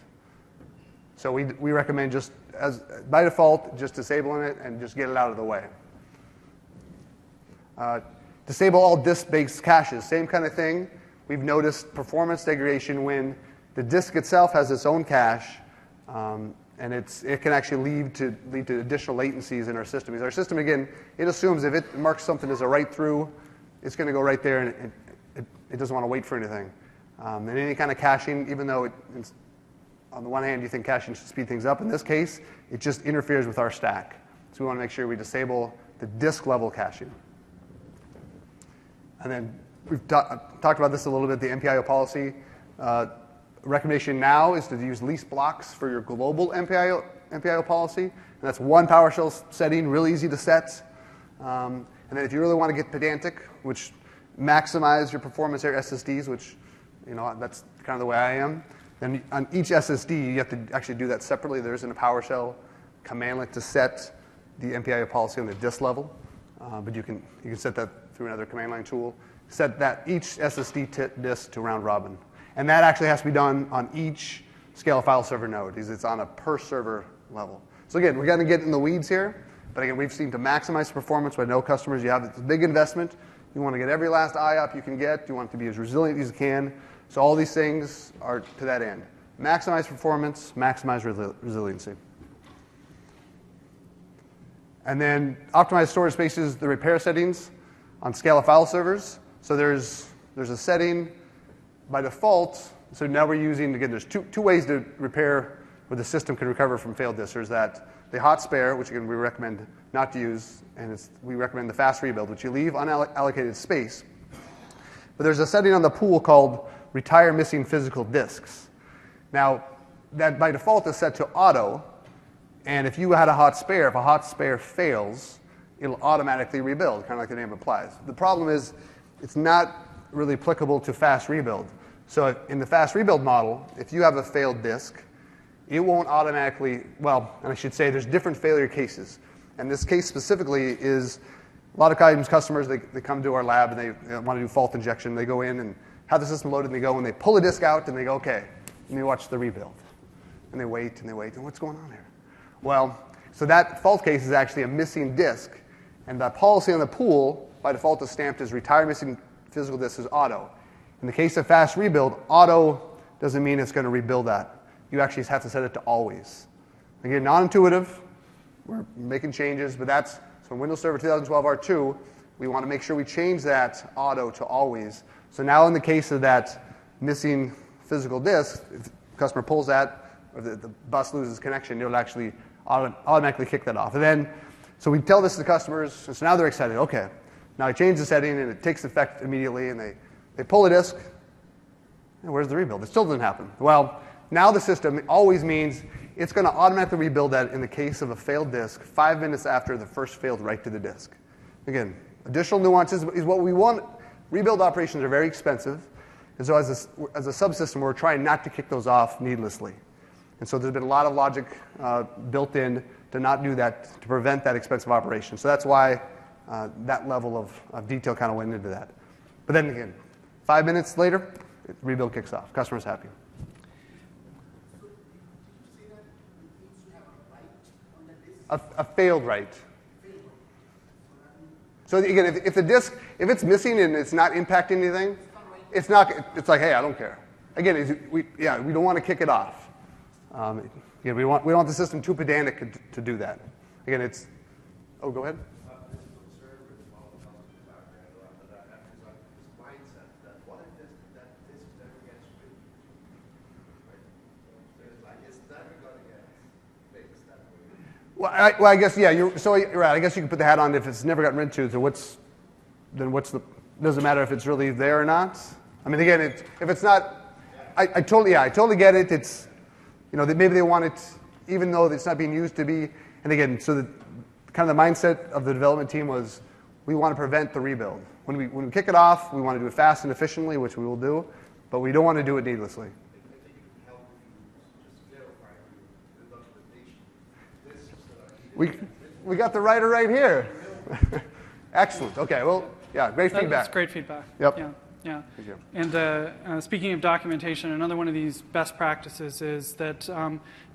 So we recommend just, as by default, just disabling it and just get it out of the way. Disable all disk-based caches, same kind of thing. We've noticed performance degradation when the disk itself has its own cache, and it can actually lead to additional latencies in our system. Because our system, again, it assumes if it marks something as a write-through, it's going to go right there, and it doesn't want to wait for anything. And any kind of caching, even though on the one hand you think caching should speed things up, in this case, it just interferes with our stack. So we want to make sure we disable the disk-level caching. And then we've talked about this a little bit, the MPIO policy. Recommendation now is to use least blocks for your global MPIO policy. And that's one PowerShell setting, really easy to set. And then if you really want to get pedantic, which maximize your performance area SSDs, which, that's kind of the way I am, then on each SSD, you have to actually do that separately. There isn't a PowerShell commandlet to set the MPIO policy on the disk level. But you can set that through another command line tool. Set that each SSD disk to round robin. And that actually has to be done on each scale file server node, because it's on a per server level. So again, we're going to get in the weeds here. But again, we've seen to maximize performance by no customers, you have this big investment. You want to get every last IOP you can get. You want it to be as resilient as you can. So all these things are to that end. Maximize performance, maximize resiliency. And then optimize storage spaces, the repair settings on Scala file servers. So there's a setting by default. So now we're using, again, there's two ways to repair where the system can recover from failed disks. There's that the hot spare, which again we recommend not to use, and we recommend the fast rebuild, which you leave unallocated space. But there's a setting on the pool called retire missing physical disks. Now, that by default is set to auto, and if you had a hot spare, if a hot spare fails, it'll automatically rebuild, kind of like the name implies. The problem is it's not really applicable to fast rebuild. So in the fast rebuild model, if you have a failed disk, it won't automatically, well, and I should say there's different failure cases. And this case specifically is a lot of times customers, they come to our lab and they want to do fault injection. They go in and have the system loaded and they go and they pull a disk out and they go, okay, and they watch the rebuild. And they wait and they wait, and what's going on here? Well, so that fault case is actually a missing disk. And the policy on the pool, by default, is stamped as retire missing physical disk as auto. In the case of fast rebuild, auto doesn't mean it's going to rebuild that. You actually have to set it to always. Again, non-intuitive. We're making changes, but that's, so in Windows Server 2012 R2, we want to make sure we change that auto to always. So now in the case of that missing physical disk, if the customer pulls that, or the bus loses connection, it'll actually automatically kick that off. And then, so we tell this to the customers, and so now they're excited. Okay, now I change the setting, and it takes effect immediately, and they pull a disk, and where's the rebuild? It still doesn't happen. Well, now the system always means it's going to automatically rebuild that in the case of a failed disk 5 minutes after the first failed write to the disk. Again, additional nuances is what we want. Rebuild operations are very expensive, and so as a subsystem, we're trying not to kick those off needlessly. And so there's been a lot of logic built in to not do that, to prevent that expensive operation. So that's why that level of detail kind of went into that. But then again, 5 minutes later, rebuild kicks off. Customer's happy. A failed write. So again, if the disk, if it's missing and it's not impacting anything, it's like, hey, I don't care. Again, we don't want to kick it off. We want the system too pedantic to do that. Again, go ahead. Well, I guess, yeah, you're right. I guess you can put the hat on if it's never gotten written to, so doesn't matter if it's really there or not. I mean, again, if it's not, I totally get it. It's, maybe they want it, even though it's not being used to be, and again, so the kind of the mindset of the development team was, we want to prevent the rebuild. When we kick it off, we want to do it fast and efficiently, which we will do. but we don't want to do it needlessly. We got the writer right here. Excellent. Okay. Well, yeah. Great feedback. That's great feedback. Yep. Yeah. Yeah. Thank you. And speaking of documentation, another one of these best practices is that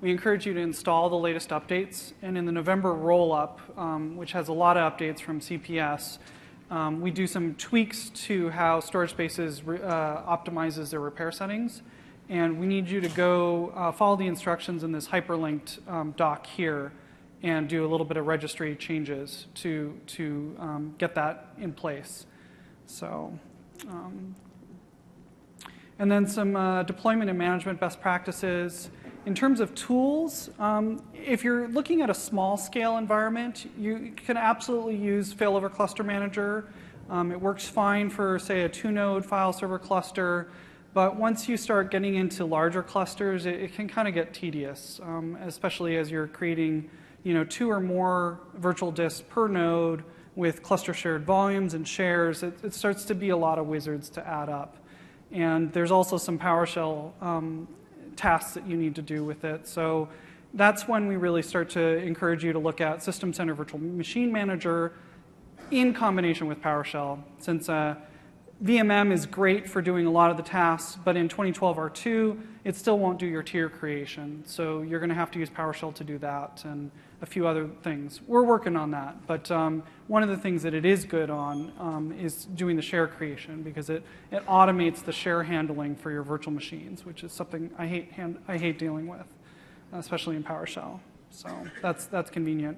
we encourage you to install the latest updates. And in the November roll-up, which has a lot of updates from CPS, we do some tweaks to how Storage Spaces optimizes their repair settings. And we need you to go follow the instructions in this hyperlinked doc here and do a little bit of registry changes to get that in place. So, and then some deployment and management best practices. In terms of tools, if you're looking at a small scale environment, you can absolutely use Failover Cluster Manager. It works fine for, say, a 2-node file server cluster. But once you start getting into larger clusters, it can kind of get tedious, especially as you're creating 2 or more virtual disks per node with cluster shared volumes and shares. It starts to be a lot of wizards to add up. And there's also some PowerShell tasks that you need to do with it. So that's when we really start to encourage you to look at System Center Virtual Machine Manager in combination with PowerShell, since VMM is great for doing a lot of the tasks, but in 2012 R2, it still won't do your tier creation. So you're going to have to use PowerShell to do that and a few other things. We're working on that, but one of the things that it is good on is doing the share creation, because it automates the share handling for your virtual machines, which is something I hate dealing with, especially in PowerShell. So that's convenient.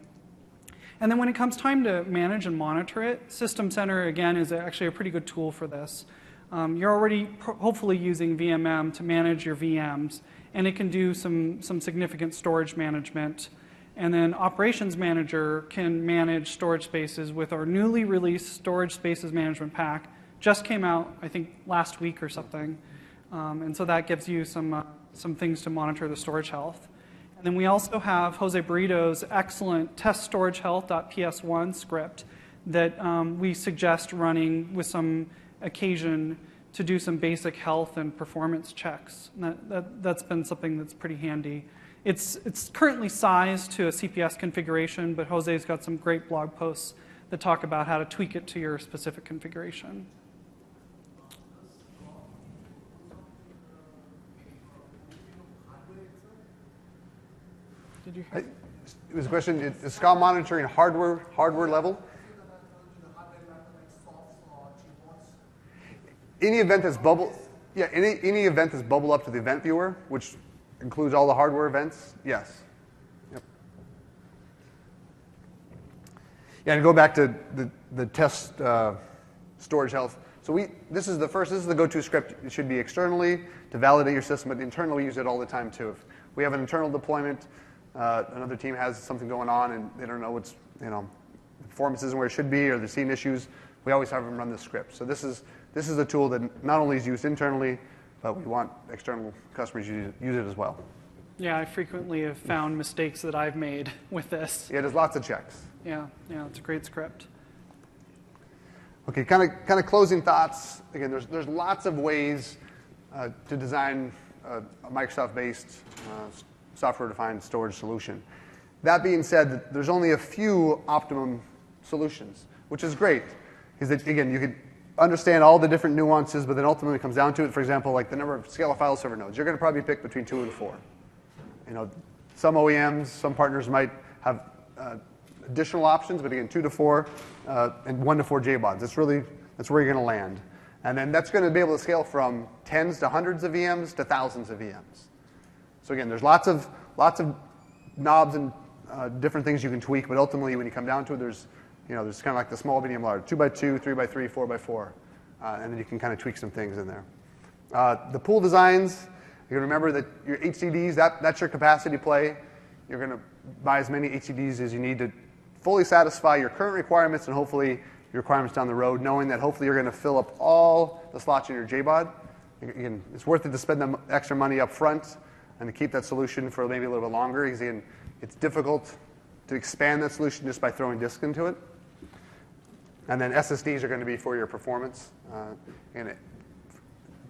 And then when it comes time to manage and monitor it, System Center, again, is actually a pretty good tool for this. You're already hopefully using VMM to manage your VMs, and it can do some significant storage management. And then Operations Manager can manage storage spaces with our newly released Storage Spaces Management Pack. Just came out, I think, last week or something. And so that gives you some things to monitor the storage health. And then we also have Jose Burrito's excellent teststoragehealth.ps1 script that we suggest running with some occasion to do some basic health and performance checks. And that's been something that's pretty handy. It's currently sized to a CPS configuration, but Jose's got some great blog posts that talk about how to tweak it to your specific configuration. Did you hear? It was a question, is SCAL monitoring hardware level? Any event that's bubble up to the event viewer, which includes all the hardware events, yes. Yep. Yeah, and go back to the test storage health. So this is the go-to script. It should be externally to validate your system, but internally we use it all the time too. If we have an internal deployment, another team has something going on and they don't know what's, performance isn't where it should be, or they're seeing issues, we always have them run this script. So this is a tool that not only is used internally, but we want external customers to use it as well. Yeah, I frequently have found mistakes that I've made with this. Yeah, there's lots of checks. Yeah, it's a great script. Okay, kind of closing thoughts. Again, there's lots of ways to design a Microsoft-based software-defined storage solution. That being said, there's only a few optimum solutions, which is great. Because again, you could understand all the different nuances, but then ultimately it comes down to it. For example, like the number of Scala file server nodes. You're going to probably pick between 2 and 4. Some OEMs, some partners might have additional options, but again, 2 to 4 and 1 to 4 JBODs. That's where you're going to land. And then that's going to be able to scale from tens to hundreds of VMs to thousands of VMs. So again, there's lots of knobs and different things you can tweak, but ultimately when you come down to it, there's kind of like the small, medium, large, 2x2, 3x3, 4x4, and then you can kind of tweak some things in there. The pool designs, you can remember that your HDDs, that's your capacity play. You're going to buy as many HDDs as you need to fully satisfy your current requirements and hopefully your requirements down the road, knowing that hopefully you're going to fill up all the slots in your JBOD. Again, it's worth it to spend the extra money up front and to keep that solution for maybe a little bit longer. Because again, it's difficult to expand that solution just by throwing disk into it. And then SSDs are going to be for your performance. And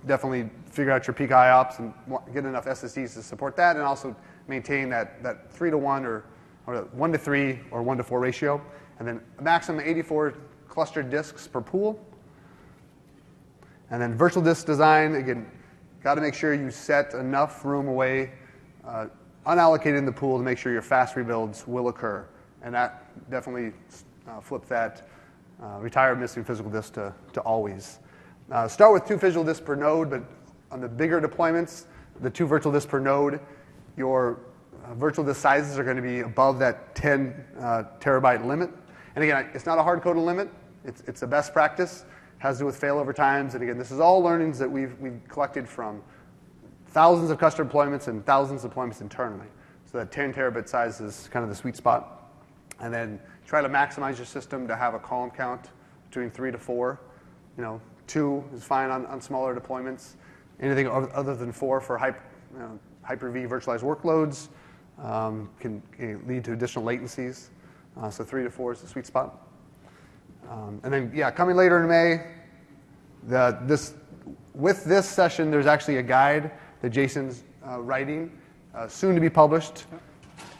definitely figure out your peak IOPS and get enough SSDs to support that, and also maintain that 3-to-1 or 1-to-3 or 1-to-4 ratio, and then a maximum 84 clustered disks per pool. And then virtual disk design, again, got to make sure you set enough room away, unallocated in the pool to make sure your fast rebuilds will occur. And that definitely flips that retire missing physical disk to always. Start with 2 physical disks per node, but on the bigger deployments, the 2 virtual disks per node, your virtual disk sizes are going to be above that 10 terabyte limit. And again, it's not a hard-coded limit. It's a best practice. It has to do with failover times. And again, this is all learnings that we've collected from thousands of customer deployments and thousands of deployments internally. So that 10 terabyte size is kind of the sweet spot. And then try to maximize your system to have a column count between 3 to 4. 2 is fine on smaller deployments. Anything other than 4 for Hyper-V virtualized workloads can lead to additional latencies. So 3 to 4 is the sweet spot. And then, coming later in May, with this session, there's actually a guide that Jason's writing, soon to be published.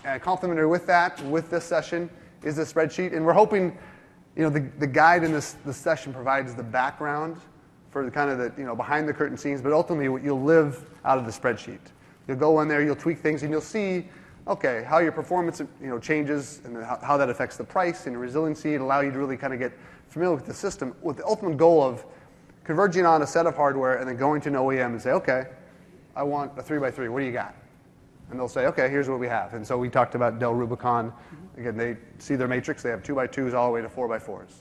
And complementary with that, with this session, is the spreadsheet. And we're hoping, the guide in this session provides the background for the kind of the, behind the curtain scenes, but ultimately you'll live out of the spreadsheet. You'll go in there, you'll tweak things, and you'll see, okay, how your performance changes and how that affects the price and your resiliency, and allow you to really kind of get familiar with the system with the ultimate goal of converging on a set of hardware and then going to an OEM and say, okay, I want a 3x3, what do you got? And they'll say, okay, here's what we have. And so we talked about Dell Rubicon. Again, they see their matrix, they have 2x2s all the way to 4x4s.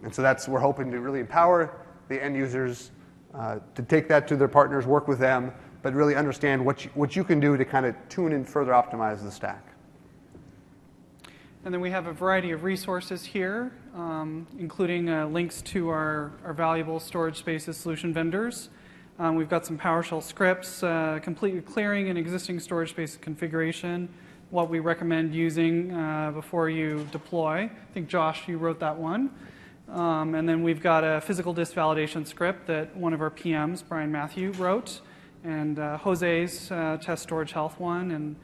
And so we're hoping to really empower the end users to take that to their partners, work with them, but really understand what you can do to kind of tune and further optimize the stack. And then we have a variety of resources here, including links to our valuable storage spaces solution vendors. We've got some PowerShell scripts, completely clearing an existing storage space configuration, what we recommend using before you deploy. I think, Josh, you wrote that one. And then we've got a physical disk validation script that one of our PMs, Brian Matthew, wrote, and Jose's test storage health one. And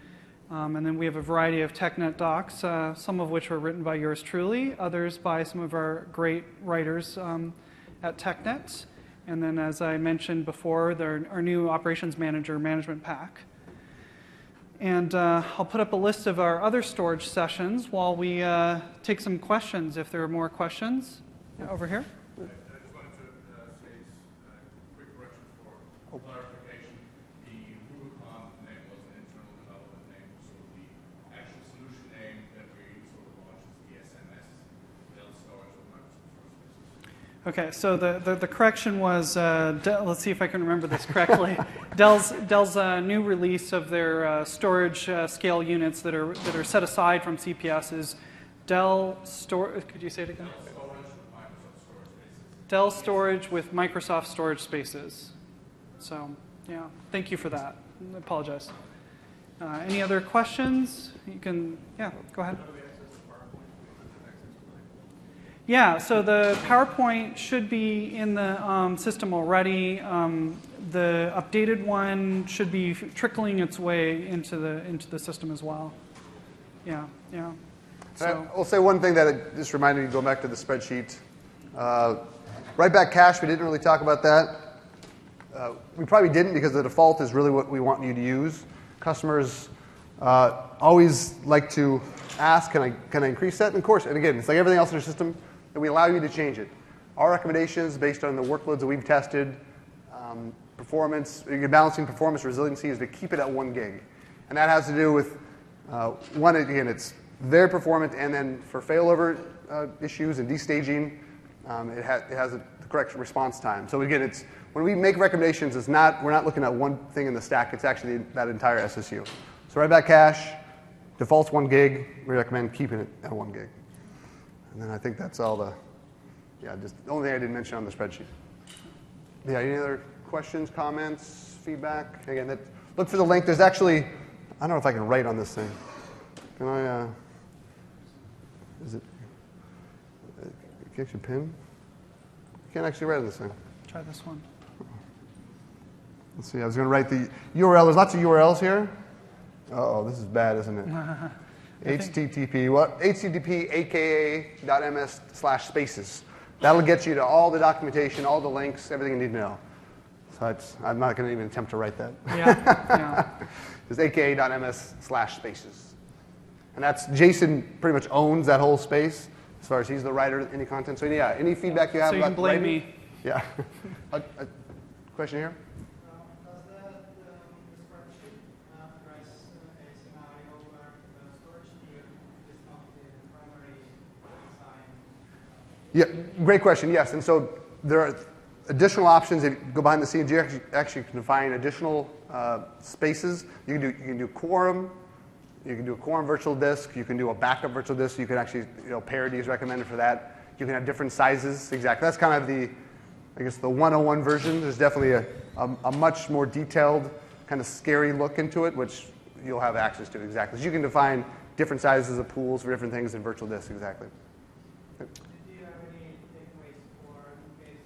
then we have a variety of TechNet docs, some of which were written by yours truly, others by some of our great writers at TechNet. And then, as I mentioned before, our new Operations Manager management pack. And I'll put up a list of our other storage sessions while we take some questions, if there are more questions. Over here. I just wanted to say a quick correction for clarification. The Rubicon name was an internal development name, so the actual solution name that we sort of launched is the SMS, Dell Storage with Microsoft. Okay, so the correction was, let's see if I can remember this correctly. Dell's new release of their storage scale units that are set aside from CPS is Dell Storage. Could you say it again? Dell Storage with Microsoft Storage Spaces. So, yeah, thank you for that. I apologize. Any other questions? You can, go ahead. Yeah, so the PowerPoint should be in the system already. The updated one should be trickling its way into the system as well. Yeah. So. I'll say one thing that it just reminded me, going back to the spreadsheet. Write-back cache, we didn't really talk about that. We probably didn't because the default is really what we want you to use. Customers always like to ask, can I increase that? And of course, and again, it's like everything else in our system, that we allow you to change it. Our recommendations, based on the workloads that we've tested, performance, balancing performance resiliency, is to keep it at 1 gig. And that has to do with, one, again, it's very performant, and then for failover issues and destaging, it has the correct response time. So again, when we make recommendations, we're not looking at one thing in the stack. It's actually that entire SSU. So write-back cache, default's 1 gig. We recommend keeping it at 1 gig. And then I think that's all just the only thing I didn't mention on the spreadsheet. Yeah, any other questions, comments, feedback? Again, look for the link. There's actually, I don't know if I can write on this thing. Can I, is it, can you actually pin? I can't actually write on this thing. Try this one. Let's see, I was going to write the URL. There's lots of URLs here. Uh-oh, this is bad, isn't it? HTTP, what? HTTP aka.ms/spaces. That'll get you to all the documentation, all the links, everything you need to know. So I'm not going to even attempt to write that. Yeah. It's aka.ms/spaces. And that's, Jason pretty much owns that whole space as far as he's the writer of any content. So yeah, any feedback you have So you about can blame writing? me. Yeah. a question here? Does the spreadsheet address a scenario where the storage tier is not the primary design? Yeah, great question. Yes, and so there are additional options. If you go behind the scenes, you actually can define additional spaces. You can do quorum. You can do a quorum virtual disk. You can do a backup virtual disk. You can actually, parity is recommended for that. You can have different sizes. Exactly. That's kind of the 101 version. There's definitely a much more detailed, kind of scary look into it, which you'll have access to. Exactly. So you can define different sizes of pools for different things in virtual disks. Exactly. Do you have any takeaways for in case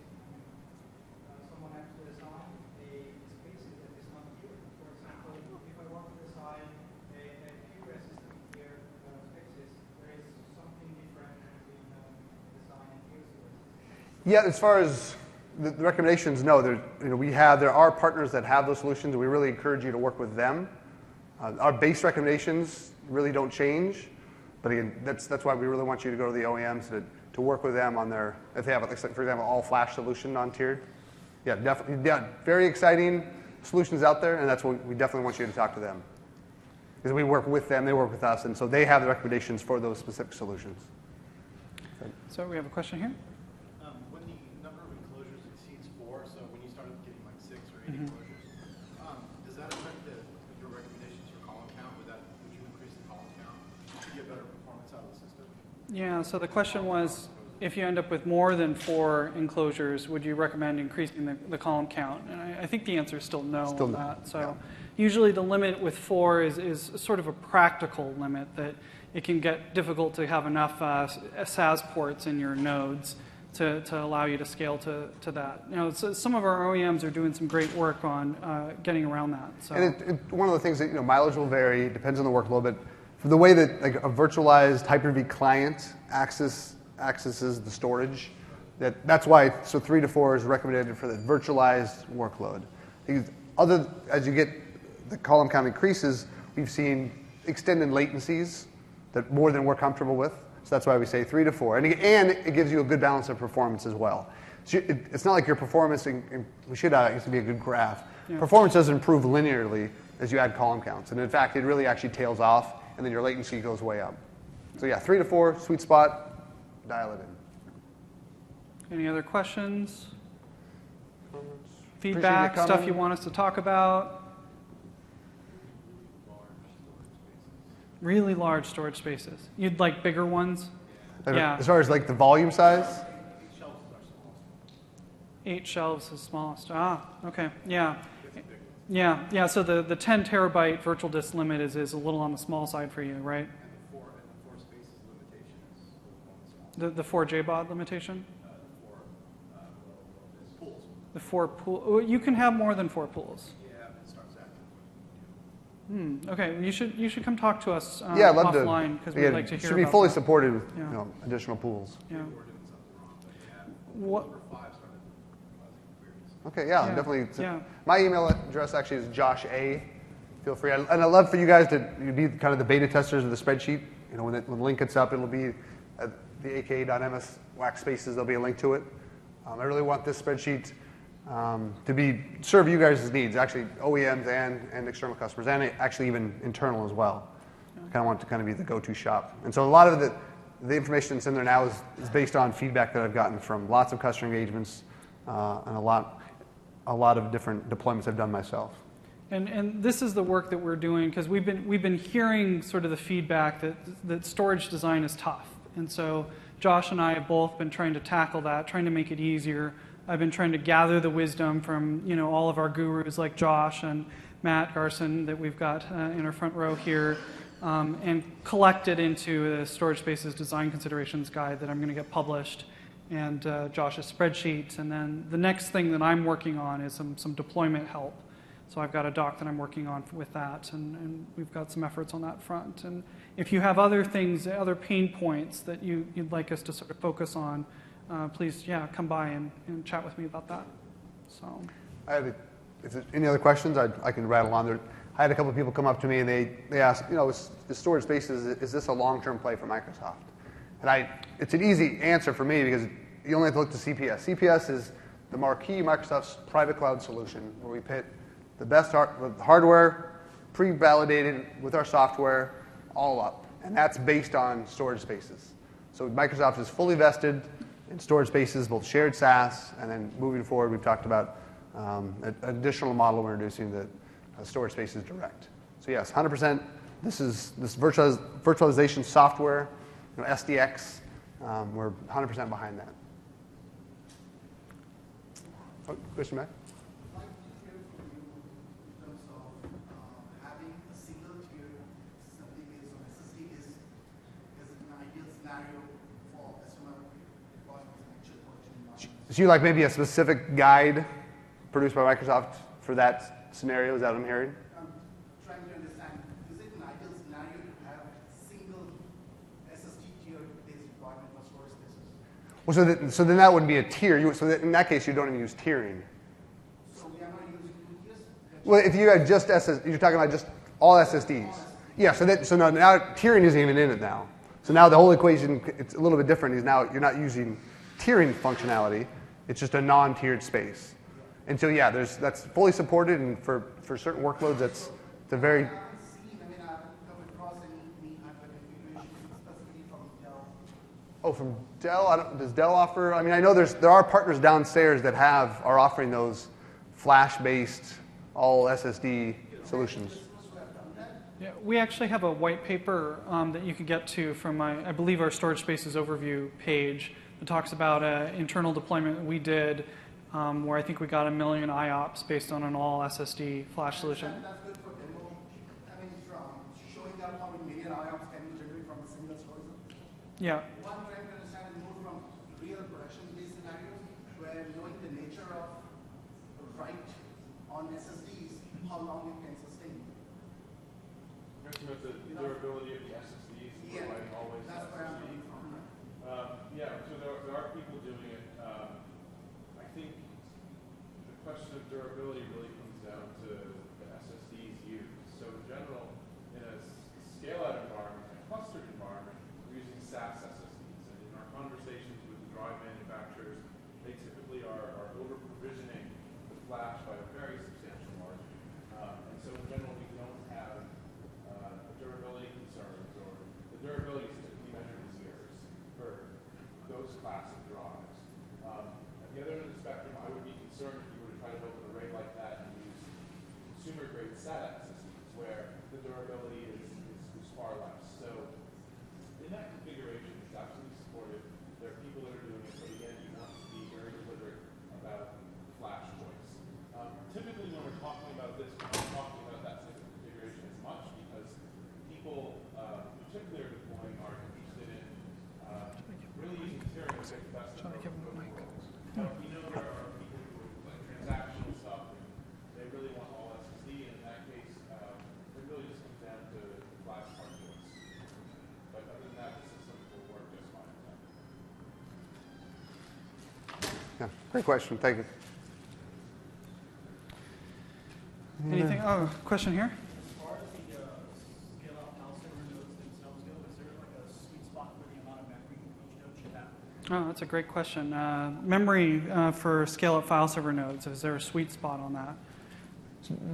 someone has to design a spaces that is not here? For example, if I want to design a QoS system here spaces, there is something different between design and use. Yeah, as far as the recommendations, no. There are partners that have those solutions, and we really encourage you to work with them. Our base recommendations really don't change, but again, that's why we really want you to go to the OEMs to work with them on their, if they have, for example, all-flash solution non-tiered. Yeah, definitely. Yeah, very exciting solutions out there, and that's what we definitely want you to talk to them. Because we work with them, they work with us, and so they have the recommendations for those specific solutions. So we have a question here. When the number of enclosures exceeds 4, so when you started getting like 6 or 8 enclosures, does that affect your recommendations for column count? Would you increase the column count to get better performance out of the system? Yeah, so the question was, if you end up with more than 4 enclosures, would you recommend increasing the column count? And I think the answer is still no Still on no. that. So usually the limit with 4 is sort of a practical limit that it can get difficult to have enough SAS ports in your nodes to allow you to scale to that. So some of our OEMs are doing some great work on getting around that. So. And one of the things that, mileage will vary, depends on the workload, but for the way that like a virtualized Hyper-V client accesses the storage, that's why 3 to 4 is recommended for the virtualized workload. Because as you get the column count increases, we've seen extended latencies that more than we're comfortable with. So that's why we say 3 to 4. And it gives you a good balance of performance as well. So it's not like your performance, we should it to be a good graph. Yeah. Performance doesn't improve linearly as you add column counts. And in fact, it really actually tails off, and then your latency goes way up. So yeah, 3 to 4, sweet spot, dial it in. Any other questions? Comments? Feedback, Appreciate you stuff coming. you want us to talk about? Really large storage spaces. You'd like bigger ones? Yeah. As far as like the volume size? 8 shelves is smallest. Okay. Yeah. Yeah. So the 10 terabyte virtual disk limit is a little on the small side for you, right? And the 4 spaces limitation is a little on the small side. The 4 JBOD limitation? Pools. The 4 pool. You can have more than 4 pools. Yeah, it starts acting. Okay. You should come talk to us Yeah, I'd love to. offline because we'd like to hear should be about fully that. supported with Yeah. additional pools. Yeah. We're doing something wrong, but yeah. What? Number 5 started causing queries. Okay, yeah, Yeah, definitely. yeah. My email address actually is Josh A. Feel free. And I'd love for you guys to be kind of the beta testers of the spreadsheet. When the link gets up, it'll be at the aka.ms wax spaces. There'll be a link to it. I really want this spreadsheet to serve you guys' needs, actually OEMs and external customers, and actually even internal as well. I kind of want it to kind of be the go-to shop. And so a lot of the information that's in there now is based on feedback that I've gotten from lots of customer engagements and a lot of different deployments I've done myself. And this is the work that we're doing because we've been hearing sort of the feedback that storage design is tough. And so Josh and I have both been trying to tackle that, trying to make it easier. I've been trying to gather the wisdom from all of our gurus like Josh and Matt Garson that we've got in our front row here, and collect it into the Storage Spaces Design Considerations Guide that I'm going to get published, and Josh's spreadsheet. And then the next thing that I'm working on is some deployment help So I've got a doc that I'm working on with that, and we've got some efforts on that front. And if you have other things, other pain points that you'd like us to sort of focus on, please, come by and chat with me about that. So, if there's any other questions, I can rattle on there. I had a couple of people come up to me and they asked, is storage spaces, is this a long-term play for Microsoft? And it's an easy answer for me because you only have to look to CPS. CPS is the marquee Microsoft's private cloud solution where we pit the best hardware, pre-validated with our software, all up. And that's based on storage spaces. So Microsoft is fully vested in storage spaces, both shared SaaS, and then moving forward, we've talked about an additional model we're introducing, the storage spaces direct. So yes, 100%. This virtualization software, SDX. We're 100% behind that. Oh, question, Matt? I'd like to hear from you in terms of having a single tier simply based on SSD is an ideal scenario for customer deployments and chip production environments. So you like maybe a specific guide produced by Microsoft for that scenario? Is that what I'm hearing? I'm trying to understand, is it an ideal scenario to have single SSD tier-based deployment for storage spaces? Well, so then that wouldn't be a tier. In that case, you don't even use tiering. So we are not using 2 tiers? Well, if you had just you're talking about just all SSDs. Yeah. So now tiering isn't even in it now. So now the whole equation, it's a little bit different. You're not using tiering functionality. It's just a non-tiered space. And so that's fully supported, and for certain workloads, that's the very. I haven't come across any hyper-configuration specifically from Dell. Oh, from Dell? Does Dell offer? I mean, I know there are partners downstairs that are offering those flash-based all SSD solutions. yeah, we actually have a white paper that you can get to from I believe our storage spaces overview page that talks about an internal deployment that we did where I think we got 1 million IOPS based on an all SSD flash solution. That's good for demo. I mean, showing up how many million IOPS can you generate from a single storage. Yeah. What I'm trying to understand is more from real production-based scenarios where knowing the nature of write on SSDs, how long it can sustain. Mention the durability of the SSDs, Yeah, providing always that's where I'm SSD. coming from. So there are people doing it. I think the question of durability really comes down to the SSDs used. So in general, in a scale-out environment, a clustered environment, we're using SAS SSDs. And in our conversations with the drive manufacturers, they typically are over-provisioning the flash by a very substantial margin. And so in general, we don't have durability concerns, or the durability is typically measured in years for those class of drives. At the other end of the spectrum, I would be concerned if you were to try to build an array like that and use consumer-grade SATA SSDs, where the durability is far less. So in that configuration, it's absolutely supported. There are people that are doing it, but again, you want to be very deliberate about the flash choice. Typically, when we're talking about this, we're not talking about that type of configuration as much because people who typically are deploying are interested in really using tiering to get the best of both worlds. But we know there are people who are like transactional stuff, and they really want all SSD, and in that case, it really just comes down to the flash part choice. But other than that, the system will work just fine. Yeah, great question. Thank you. Anything? Oh, question here? As far as the scale-out file server nodes themselves go, is there like a sweet spot for the amount of memory each node should have? Oh, that's a great question. Memory for scale-up file server nodes, is there a sweet spot on that?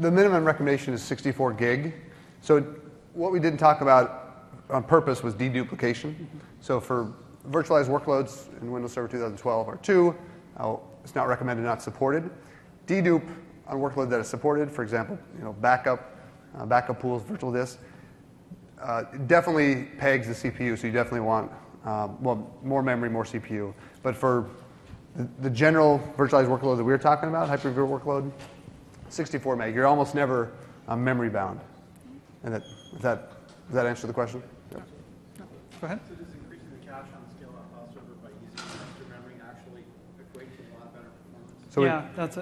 The minimum recommendation is 64 gig. So what we didn't talk about on purpose was deduplication. So for virtualized workloads in Windows Server 2012 R2, it's not recommended, not supported. Dedupe on workload that is supported, for example, backup pools, virtual disk, definitely pegs the CPU. So you definitely want more memory, more CPU. But for the general virtualized workload that we were talking about, Hyper-V workload, 64 meg. You're almost never memory bound. And does that answer the question? Yeah. Go ahead. So does increasing the cache on scale-out file server by using extra memory actually equate to a lot better performance? So we- Yeah, that's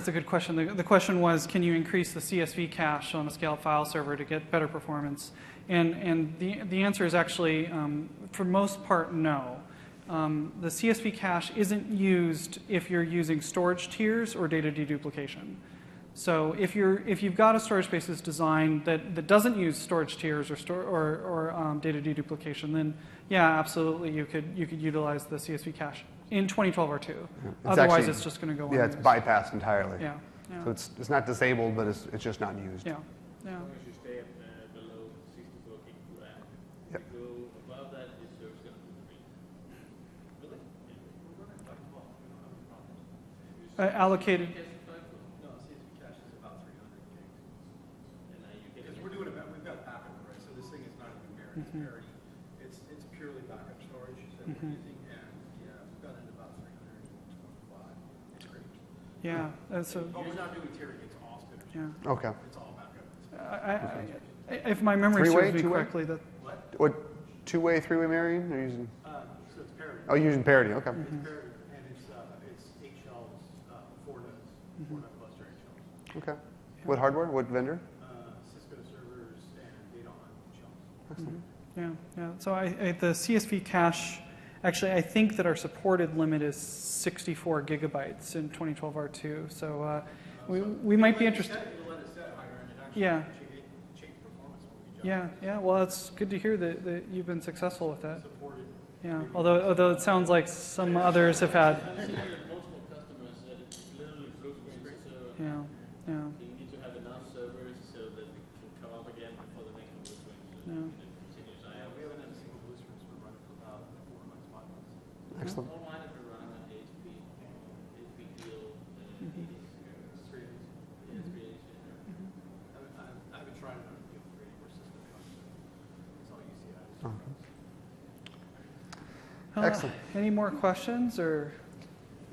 a good question. The question was, can you increase the CSV cache on a scaled file server to get better performance? And the answer is actually, for most part, no. The CSV cache isn't used if you're using storage tiers or data deduplication. So if you've got a storage spaces design that doesn't use storage tiers or data deduplication, then yeah, absolutely you could utilize the CSV cache in 2012 R2. Otherwise, actually- it's just going to go Yeah, it's unused. bypassed entirely. Yeah, yeah, So it's not disabled, but it's just not used. yeah, yeah. As long as you stay below 64 gig per app. Yep. If you go above that, your server's going to do the read. Really? Allocated. No, CSV cache is about 300 gigs. And now you Because get we've got backup array, so this thing is not even mirrored, it's parity. It's purely backup storage that we're using, and yeah, we've got it at about 325. It's great. Yeah, so But we're not doing tiering, it's all spinners. yeah. Okay. It's all backup. If my memory Three-way, serves me two-way? correctly, that What, two-way, three-way marrying? Or using? So it's parity. Oh, you're using parity. Okay. It's parity, and it's 8 shelves, 4 nodes, 4 node cluster 8 shelves. Okay. What hardware? What vendor? Cisco servers and data on shelves. yeah, yeah. So the CSV cache, actually, I think that our supported limit is 64 gigabytes in 2012 R2. So we might be interested. You'll let it set higher, and it actually Yeah. change performance when we jump. Yeah, yeah. Well, it's good to hear that you've been successful with that. Supported. Yeah. Although it sounds like some others have had. I see that multiple customers that it's literally blue screen. So Yeah, yeah, you need to have enough servers so that it can come up again before the next blue screen. So Yeah. it continues. I have We haven't had a single blue screen for running for about 4 months, 5 months. Excellent. all mine have been running on HP Deal, 80s. It's 3 days. Yeah, it's really I haven't tried it on a deal for 80 where Cisco comes. It's all UCI. Excellent. Any more questions, or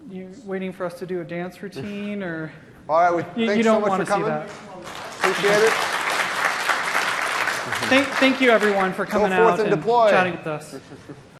you waiting for us to do a dance routine, or All right. Well, you thanks don't so much want for to see coming. that? Appreciate it. Thank you, everyone, for coming forth out and and deploy. chatting with us.